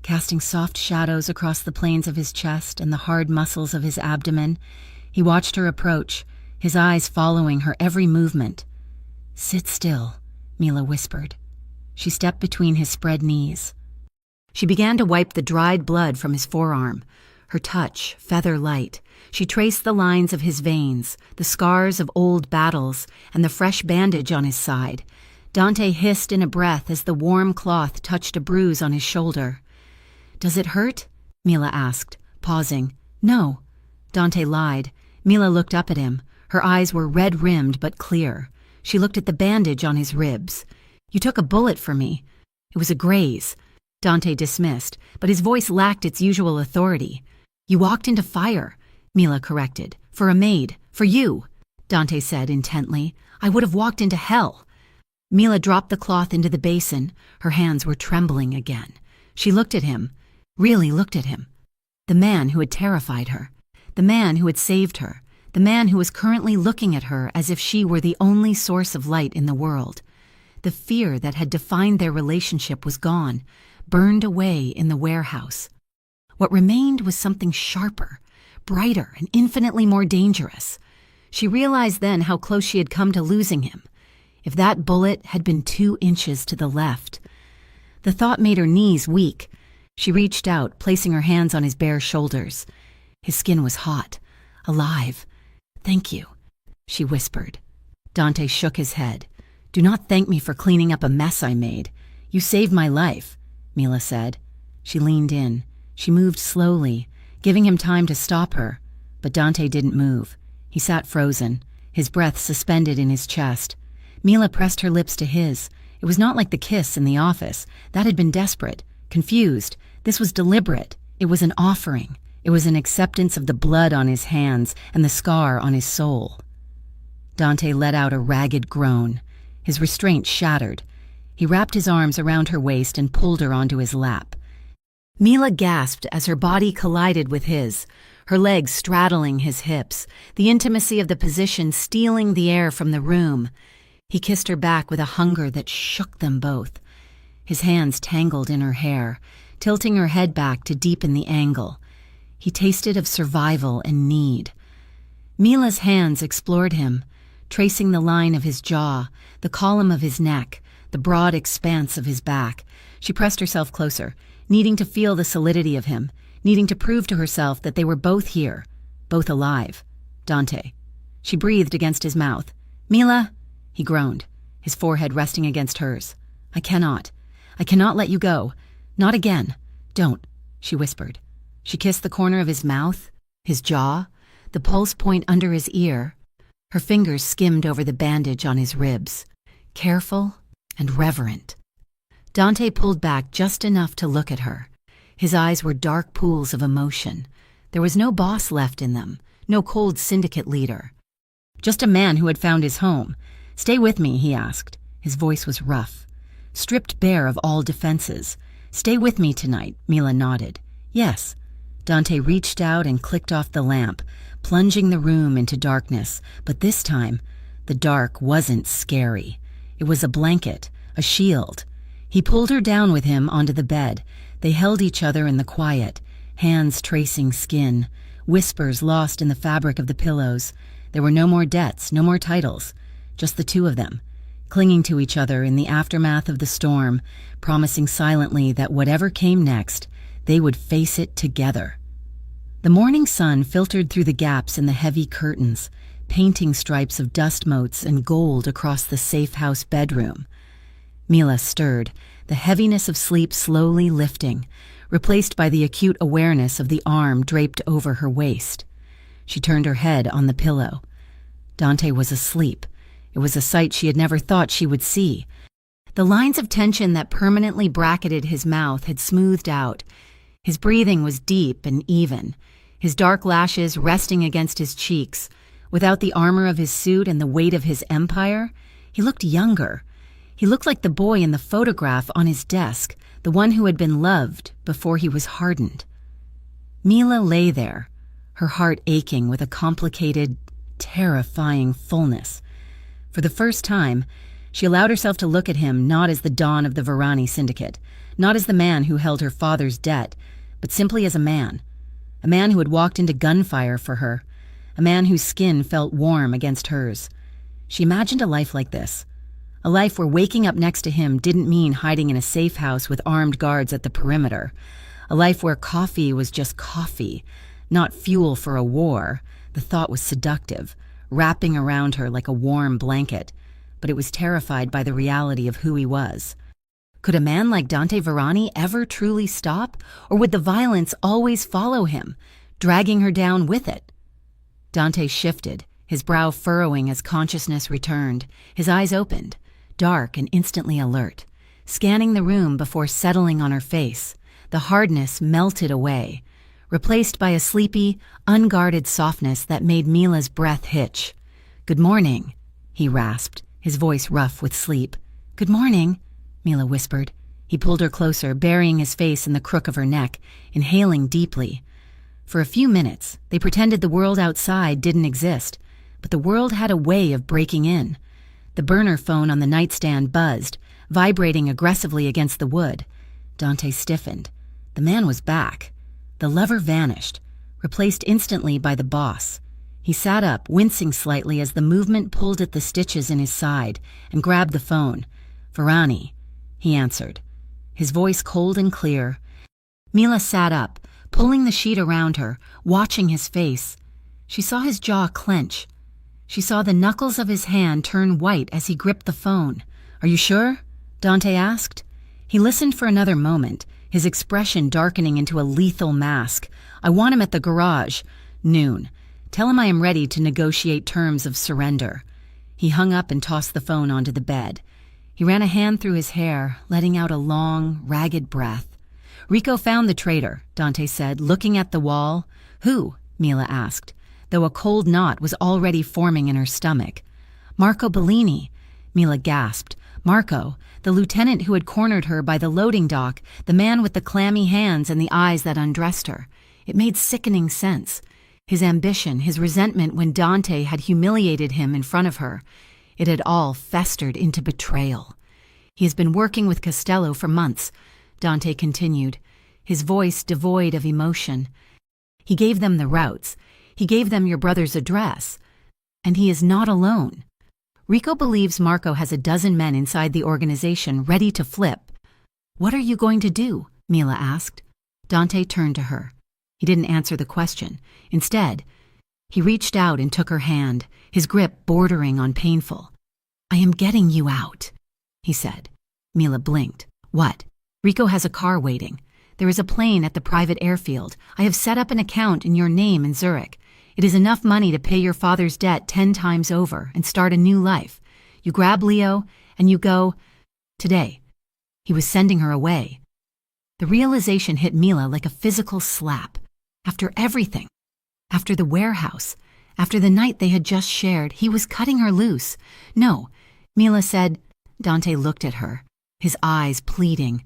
casting soft shadows across the planes of his chest and the hard muscles of his abdomen. He watched her approach, his eyes following her every movement. "Sit still," Mila whispered. She stepped between his spread knees. She began to wipe the dried blood from his forearm, her touch feather-light. She traced the lines of his veins, the scars of old battles, and the fresh bandage on his side. Dante hissed in a breath as the warm cloth touched a bruise on his shoulder. "Does it hurt?" Mila asked, pausing. "No." Dante lied. Mila looked up at him. Her eyes were red-rimmed but clear. She looked at the bandage on his ribs. "You took a bullet for me." "It was a graze," Dante dismissed, but his voice lacked its usual authority. "You walked into fire," Mila corrected. "For a maid. For you," Dante said intently. "I would have walked into hell." Mila dropped the cloth into the basin. Her hands were trembling again. She looked at him, really looked at him. The man who had terrified her. The man who had saved her. The man who was currently looking at her as if she were the only source of light in the world. The fear that had defined their relationship was gone, burned away in the warehouse. What remained was something sharper, brighter, and infinitely more dangerous. She realized then how close she had come to losing him. If that bullet had been 2 inches to the left. The thought made her knees weak. She reached out, placing her hands on his bare shoulders. His skin was hot, alive. "Thank you," she whispered. Dante shook his head. "Do not thank me for cleaning up a mess I made. You saved my life," Mila said. She leaned in. She moved slowly, giving him time to stop her. But Dante didn't move. He sat frozen, his breath suspended in his chest. Mila pressed her lips to his. It was not like the kiss in the office. That had been desperate, confused. This was deliberate. It was an offering. It was an acceptance of the blood on his hands and the scar on his soul. Dante let out a ragged groan. His restraint shattered. He wrapped his arms around her waist and pulled her onto his lap. Mila gasped as her body collided with his, her legs straddling his hips, the intimacy of the position stealing the air from the room. He kissed her back with a hunger that shook them both. His hands tangled in her hair, tilting her head back to deepen the angle. He tasted of survival and need. Mila's hands explored him, tracing the line of his jaw, the column of his neck, the broad expanse of his back. She pressed herself closer, needing to feel the solidity of him, needing to prove to herself that they were both here, both alive. Dante. She breathed against his mouth. "Mila!" He groaned, his forehead resting against hers. I cannot let you go. Not again. Don't," she whispered. She kissed the corner of his mouth, his jaw, the pulse point under his ear. Her fingers skimmed over the bandage on his ribs, careful and reverent. Dante pulled back just enough to look at her. His eyes were dark pools of emotion. There was no boss left in them, no cold syndicate leader. Just a man who had found his home. "Stay with me," he asked. His voice was rough, stripped bare of all defenses. "Stay with me tonight," Mila nodded. "Yes." Dante reached out and clicked off the lamp, plunging the room into darkness. But this time, the dark wasn't scary. It was a blanket, a shield. He pulled her down with him onto the bed. They held each other in the quiet, hands tracing skin, whispers lost in the fabric of the pillows. There were no more debts, no more titles, just the two of them, clinging to each other in the aftermath of the storm, promising silently that whatever came next, they would face it together. The morning sun filtered through the gaps in the heavy curtains, painting stripes of dust motes and gold across the safe house bedroom. Mila stirred, the heaviness of sleep slowly lifting, replaced by the acute awareness of the arm draped over her waist. She turned her head on the pillow. Dante was asleep. It was a sight she had never thought she would see. The lines of tension that permanently bracketed his mouth had smoothed out. His breathing was deep and even, his dark lashes resting against his cheeks. Without the armor of his suit and the weight of his empire, he looked younger. He looked like the boy in the photograph on his desk, the one who had been loved before he was hardened. Mila lay there, her heart aching with a complicated, terrifying fullness. For the first time, she allowed herself to look at him not as the Don of the Varani Syndicate, not as the man who held her father's debt, but simply as a man who had walked into gunfire for her, a man whose skin felt warm against hers. She imagined a life like this, a life where waking up next to him didn't mean hiding in a safe house with armed guards at the perimeter, a life where coffee was just coffee, not fuel for a war. The thought was seductive, wrapping around her like a warm blanket, but it was terrified by the reality of who he was. Could a man like Dante Varani ever truly stop, or would the violence always follow him, dragging her down with it? Dante shifted, his brow furrowing as consciousness returned. His eyes opened, dark and instantly alert, scanning the room before settling on her face. The hardness melted away, replaced by a sleepy, unguarded softness that made Mila's breath hitch. "Good morning," he rasped, his voice rough with sleep. "Good morning," Mila whispered. He pulled her closer, burying his face in the crook of her neck, inhaling deeply. For a few minutes, they pretended the world outside didn't exist, but the world had a way of breaking in. The burner phone on the nightstand buzzed, vibrating aggressively against the wood. Dante stiffened. The man was back. The lover vanished, replaced instantly by the boss. He sat up, wincing slightly as the movement pulled at the stitches in his side, and grabbed the phone. "Varani," he answered, his voice cold and clear. Mila sat up, pulling the sheet around her, watching his face. She saw his jaw clench. She saw the knuckles of his hand turn white as he gripped the phone. "Are you sure?" Dante asked. He listened for another moment, his expression darkening into a lethal mask. "I want him at the garage. Noon. Tell him I am ready to negotiate terms of surrender." He hung up and tossed the phone onto the bed. He ran a hand through his hair, letting out a long, ragged breath. "Rico found the traitor," Dante said, looking at the wall. "Who?" Mila asked, though a cold knot was already forming in her stomach. "Marco Bellini," Mila gasped. Marco, the lieutenant who had cornered her by the loading dock, the man with the clammy hands and the eyes that undressed her. It made sickening sense. His ambition, his resentment when Dante had humiliated him in front of her. It had all festered into betrayal. "He has been working with Costello for months," Dante continued, his voice devoid of emotion. "He gave them the routes. He gave them your brother's address. And he is not alone. Rico believes Marco has a dozen men inside the organization ready to flip." "What are you going to do?" Mila asked. Dante turned to her. He didn't answer the question. Instead, he reached out and took her hand, his grip bordering on painful. "I am getting you out," he said. Mila blinked. "What?" "Rico has a car waiting. There is a plane at the private airfield. I have set up an account in your name in Zurich. It is enough money to pay your father's debt 10 times over and start a new life. You grab Leo and you go. Today." He was sending her away. The realization hit Mila like a physical slap. After everything, after the warehouse, after the night they had just shared, he was cutting her loose. "No," Mila said. Dante looked at her, his eyes pleading.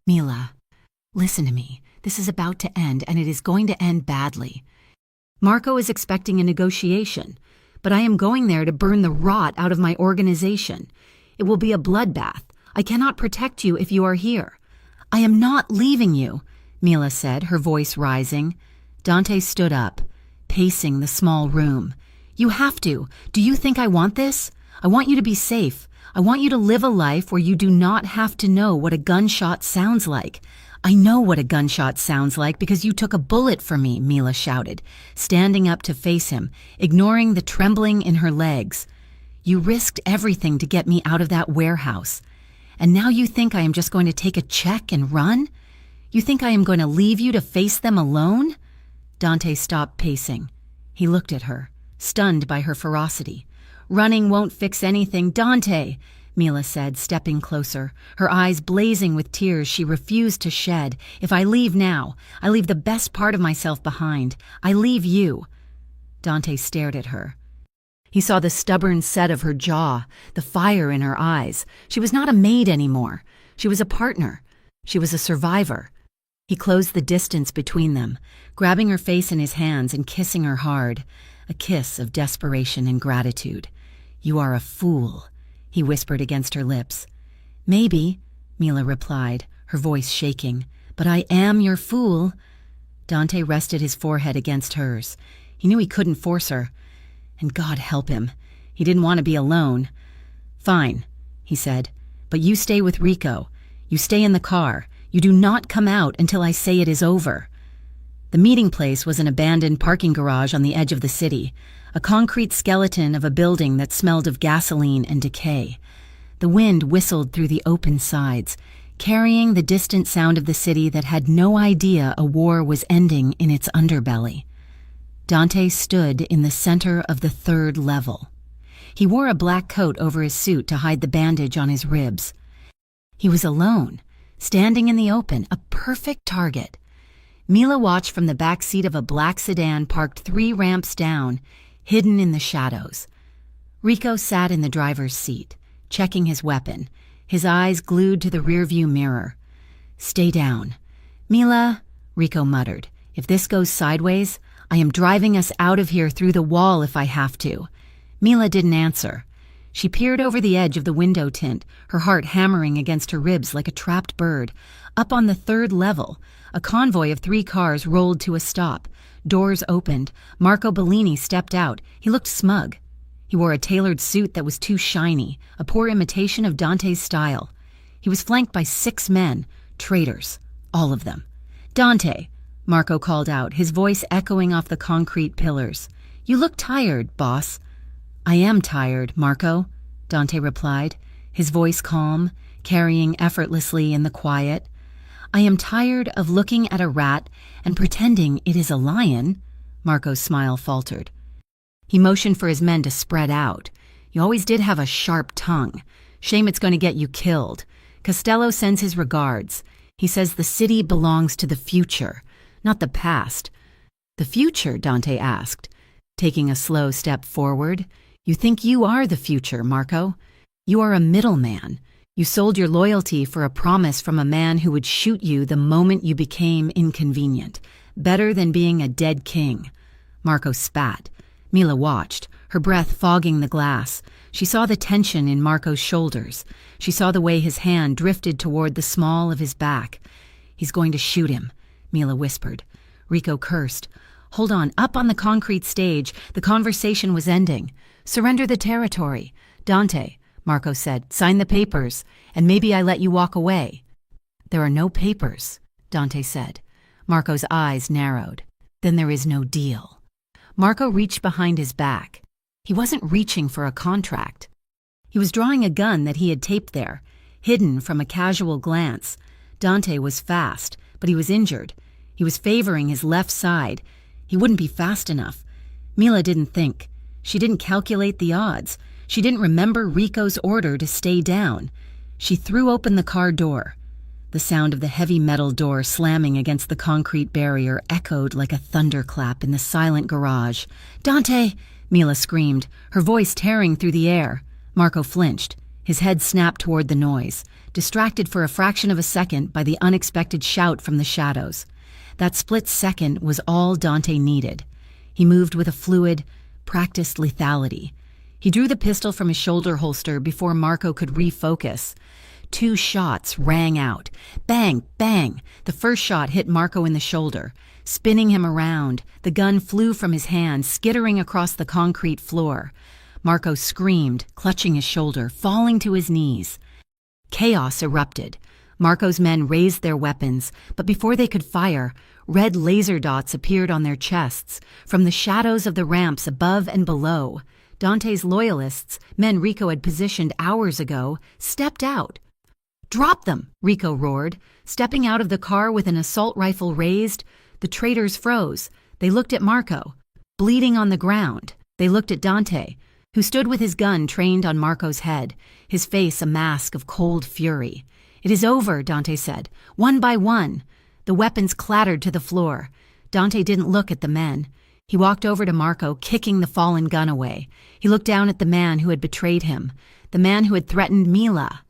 "Mila, listen to me. This is about to end, and it is going to end badly. Marco is expecting a negotiation, but I am going there to burn the rot out of my organization. It will be a bloodbath. I cannot protect you if you are here." "I am not leaving you," Mila said, her voice rising. Dante stood up, pacing the small room. "You have to. Do you think I want this? I want you to be safe. I want you to live a life where you do not have to know what a gunshot sounds like. I know what a gunshot sounds like because you took a bullet for me," Mila shouted, standing up to face him, ignoring the trembling in her legs. "You risked everything to get me out of that warehouse. And now you think I am just going to take a check and run? You think I am going to leave you to face them alone?" Dante stopped pacing. He looked at her, stunned by her ferocity. "Running won't fix anything, Dante," Mila said, stepping closer, her eyes blazing with tears she refused to shed. "If I leave now, I leave the best part of myself behind. I leave you." Dante stared at her. He saw the stubborn set of her jaw, the fire in her eyes. She was not a maid anymore. She was a partner. She was a survivor. He closed the distance between them, grabbing her face in his hands and kissing her hard, a kiss of desperation and gratitude. "You are a fool," he whispered against her lips. "Maybe," Mila replied, her voice shaking, "but I am your fool." Dante rested his forehead against hers. He knew he couldn't force her. And God help him, he didn't want to be alone. "Fine," he said, "but you stay with Rico. You stay in the car. You do not come out until I say it is over." The meeting place was an abandoned parking garage on the edge of the city, a concrete skeleton of a building that smelled of gasoline and decay. The wind whistled through the open sides, carrying the distant sound of the city that had no idea a war was ending in its underbelly. Dante stood in the center of the third level. He wore a black coat over his suit to hide the bandage on his ribs. He was alone, standing in the open, a perfect target. Mila watched from the back seat of a black sedan parked 3 ramps down, hidden in the shadows. Rico sat in the driver's seat, checking his weapon, his eyes glued to the rearview mirror. "Stay down." "Mila," Rico muttered, "if this goes sideways, I am driving us out of here through the wall if I have to." Mila didn't answer. She peered over the edge of the window tint, her heart hammering against her ribs like a trapped bird. Up on the 3rd level, a convoy of 3 cars rolled to a stop. Doors opened. Marco Bellini stepped out. He looked smug. He wore a tailored suit that was too shiny, a poor imitation of Dante's style. He was flanked by 6 men, traitors, all of them. "Dante," Marco called out, his voice echoing off the concrete pillars. "You look tired, boss." "I am tired, Marco," Dante replied, his voice calm, carrying effortlessly in the quiet. "I am tired of looking at a rat and pretending it is a lion," Marco's smile faltered. He motioned for his men to spread out. "You always did have a sharp tongue. Shame it's going to get you killed. Costello sends his regards. He says the city belongs to the future, not the past." "The future?" Dante asked, taking a slow step forward. "You think you are the future, Marco? You are a middleman. You sold your loyalty for a promise from a man who would shoot you the moment you became inconvenient. Better than being a dead king." Marco spat. Mila watched, her breath fogging the glass. She saw the tension in Marco's shoulders. She saw the way his hand drifted toward the small of his back. "He's going to shoot him," Mila whispered. Rico cursed. "Hold on, up on the concrete stage, the conversation was ending. Surrender the territory. Dante," Marco said, "sign the papers, and maybe I let you walk away." "There are no papers," Dante said. Marco's eyes narrowed. "Then there is no deal." Marco reached behind his back. He wasn't reaching for a contract. He was drawing a gun that he had taped there, hidden from a casual glance. Dante was fast, but he was injured. He was favoring his left side. He wouldn't be fast enough. Mila didn't think. She didn't calculate the odds. She didn't remember Rico's order to stay down. She threw open the car door. The sound of the heavy metal door slamming against the concrete barrier echoed like a thunderclap in the silent garage. "Dante!" Mila screamed, her voice tearing through the air. Marco flinched. His head snapped toward the noise, distracted for a fraction of a second by the unexpected shout from the shadows. That split second was all Dante needed. He moved with a fluid, practiced lethality. He drew the pistol from his shoulder holster before Marco could refocus. 2 shots rang out. Bang, bang! The first shot hit Marco in the shoulder. Spinning him around, the gun flew from his hand, skittering across the concrete floor. Marco screamed, clutching his shoulder, falling to his knees. Chaos erupted. Marco's men raised their weapons, but before they could fire, red laser dots appeared on their chests from the shadows of the ramps above and below. Dante's loyalists, men Rico had positioned hours ago, stepped out. "Drop them!" Rico roared. Stepping out of the car with an assault rifle raised, the traitors froze. They looked at Marco, bleeding on the ground. They looked at Dante, who stood with his gun trained on Marco's head, his face a mask of cold fury. "It is over," Dante said. "One by one." The weapons clattered to the floor. Dante didn't look at the men. He walked over to Marco, kicking the fallen gun away. He looked down at the man who had betrayed him, the man who had threatened Mila.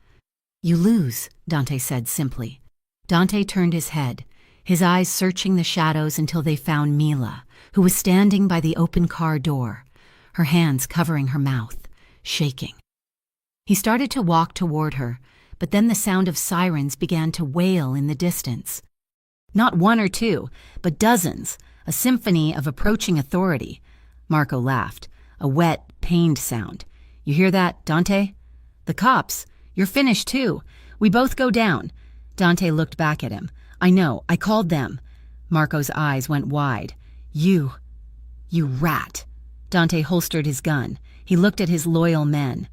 "You lose," Dante said simply. Dante turned his head, his eyes searching the shadows until they found Mila, who was standing by the open car door, her hands covering her mouth, shaking. He started to walk toward her, but then the sound of sirens began to wail in the distance. Not 1 or 2, but dozens, a symphony of approaching authority. Marco laughed, a wet, pained sound. "You hear that, Dante? The cops. You're finished too. We both go down." Dante looked back at him. "I know, I called them." Marco's eyes went wide. You rat." Dante holstered his gun. He looked at his loyal men.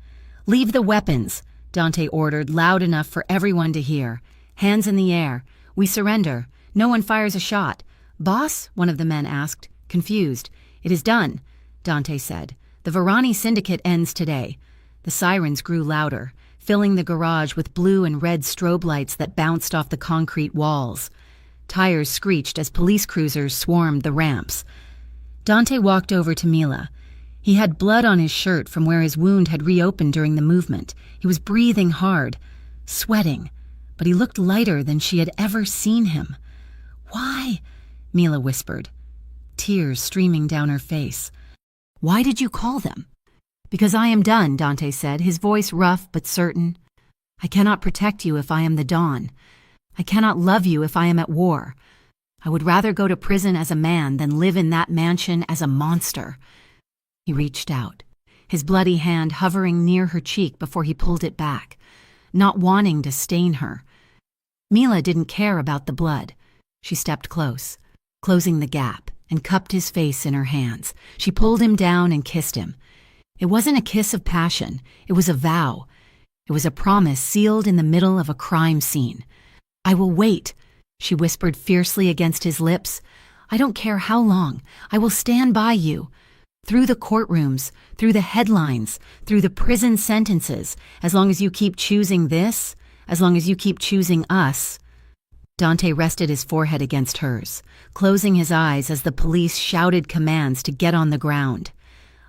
"Leave the weapons," Dante ordered, loud enough for everyone to hear. "Hands in the air. We surrender. No one fires a shot." "Boss?" one of the men asked, confused. "It is done," Dante said. "The Varani syndicate ends today." The sirens grew louder, filling the garage with blue and red strobe lights that bounced off the concrete walls. Tires screeched as police cruisers swarmed the ramps. Dante walked over to Mila. He had blood on his shirt from where his wound had reopened during the movement. He was breathing hard, sweating, but he looked lighter than she had ever seen him. "Why?" Mila whispered, tears streaming down her face. "Why did you call them?" "Because I am done," Dante said, his voice rough but certain. "I cannot protect you if I am the Dawn. I cannot love you if I am at war. I would rather go to prison as a man than live in that mansion as a monster." He reached out, his bloody hand hovering near her cheek before he pulled it back, not wanting to stain her. Mila didn't care about the blood. She stepped close, closing the gap, and cupped his face in her hands. She pulled him down and kissed him. It wasn't a kiss of passion. It was a vow. It was a promise sealed in the middle of a crime scene. "I will wait," she whispered fiercely against his lips. "I don't care how long. I will stand by you. Through the courtrooms, through the headlines, through the prison sentences, as long as you keep choosing this, as long as you keep choosing us." Dante rested his forehead against hers, closing his eyes as the police shouted commands to get on the ground.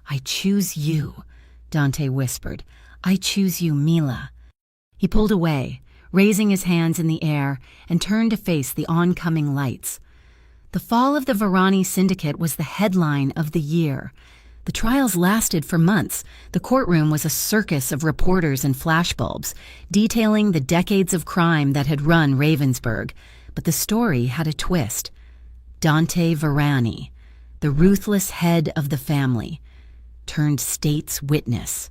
"I choose you," Dante whispered. "I choose you, Mila." He pulled away, raising his hands in the air, and turned to face the oncoming lights. The fall of the Varani syndicate was the headline of the year. The trials lasted for months. The courtroom was a circus of reporters and flashbulbs, detailing the decades of crime that had run Ravensburg. But the story had a twist. Dante Varani, the ruthless head of the family, turned state's witness.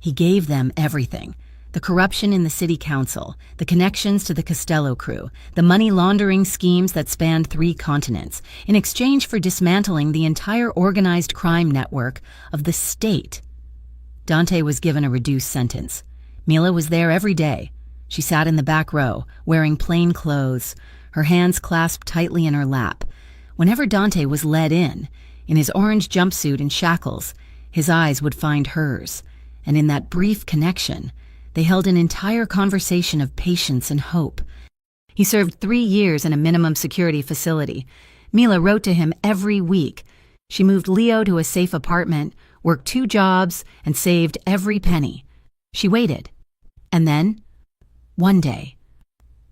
He gave them everything. The corruption in the city council, the connections to the Costello crew, the money laundering schemes that spanned 3 continents, in exchange for dismantling the entire organized crime network of the state. Dante was given a reduced sentence. Mila was there every day. She sat in the back row, wearing plain clothes, her hands clasped tightly in her lap. Whenever Dante was led in his orange jumpsuit and shackles, his eyes would find hers, and in that brief connection, they held an entire conversation of patience and hope. He served 3 years in a minimum security facility. Mila wrote to him every week. She moved Leo to a safe apartment, worked 2 jobs, and saved every penny. She waited. And then, one day,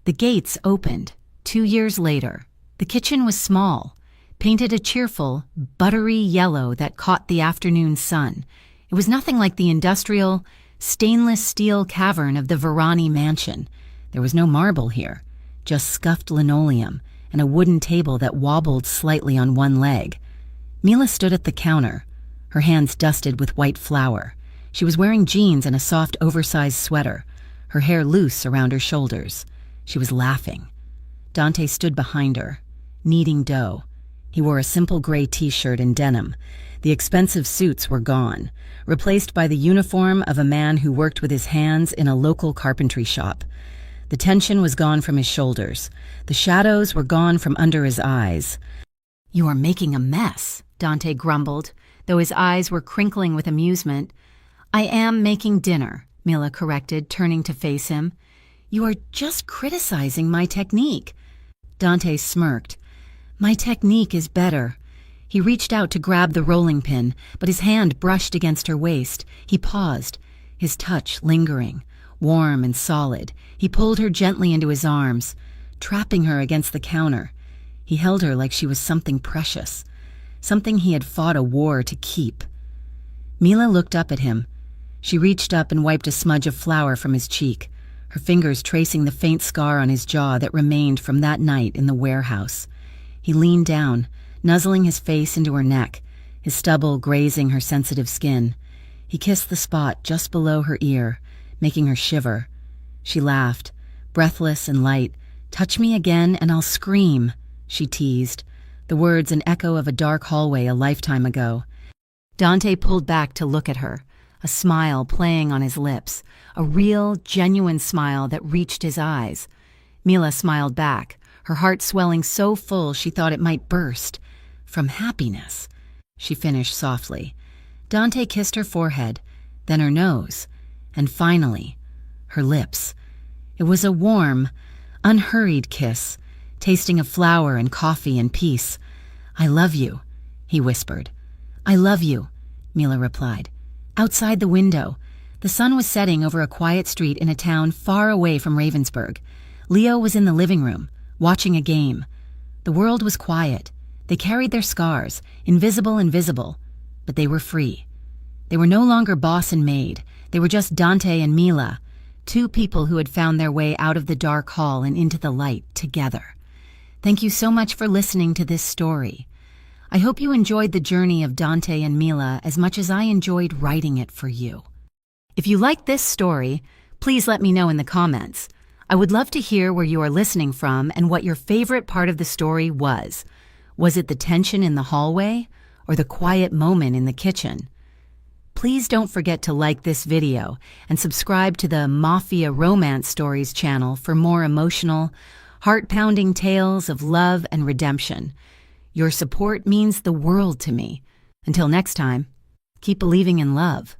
the gates opened. 2 years later, the kitchen was small, painted a cheerful, buttery yellow that caught the afternoon sun. It was nothing like the industrial, stainless steel cavern of the Varani mansion. There was no marble here, just scuffed linoleum and a wooden table that wobbled slightly on one leg. Mila stood at the counter, her hands dusted with white flour. She was wearing jeans and a soft, oversized sweater, her hair loose around her shoulders. She was laughing. Dante stood behind her, kneading dough. He wore a simple gray t-shirt and denim. The expensive suits were gone, replaced by the uniform of a man who worked with his hands in a local carpentry shop. The tension was gone from his shoulders. The shadows were gone from under his eyes. "You are making a mess," Dante grumbled, though his eyes were crinkling with amusement. "I am making dinner," Mila corrected, turning to face him. "You are just criticizing my technique." Dante smirked. "My technique is better." He reached out to grab the rolling pin, but his hand brushed against her waist. He paused, his touch lingering, warm and solid. He pulled her gently into his arms, trapping her against the counter. He held her like she was something precious, something he had fought a war to keep. Mila looked up at him. She reached up and wiped a smudge of flour from his cheek, her fingers tracing the faint scar on his jaw that remained from that night in the warehouse. He leaned down, nuzzling his face into her neck, his stubble grazing her sensitive skin. He kissed the spot just below her ear, making her shiver. She laughed, breathless and light. "Touch me again and I'll scream," she teased, the words an echo of a dark hallway a lifetime ago. Dante pulled back to look at her, a smile playing on his lips, a real, genuine smile that reached his eyes. Mila smiled back, her heart swelling so full she thought it might burst. "From happiness," she finished softly. Dante kissed her forehead, then her nose, and finally, her lips. It was a warm, unhurried kiss, tasting of flour and coffee and peace. "I love you," he whispered. "I love you," Mila replied. Outside the window, the sun was setting over a quiet street in a town far away from Ravensburg. Leo was in the living room, watching a game. The world was quiet. They carried their scars, invisible and visible, but they were free. They were no longer boss and maid. They were just Dante and Mila, two people who had found their way out of the dark hall and into the light together. Thank you so much for listening to this story. I hope you enjoyed the journey of Dante and Mila as much as I enjoyed writing it for you. If you liked this story, please let me know in the comments. I would love to hear where you are listening from and what your favorite part of the story was. Was it the tension in the hallway or the quiet moment in the kitchen? Please don't forget to like this video and subscribe to the Mafia Romance Stories channel for more emotional, heart-pounding tales of love and redemption. Your support means the world to me. Until next time, keep believing in love.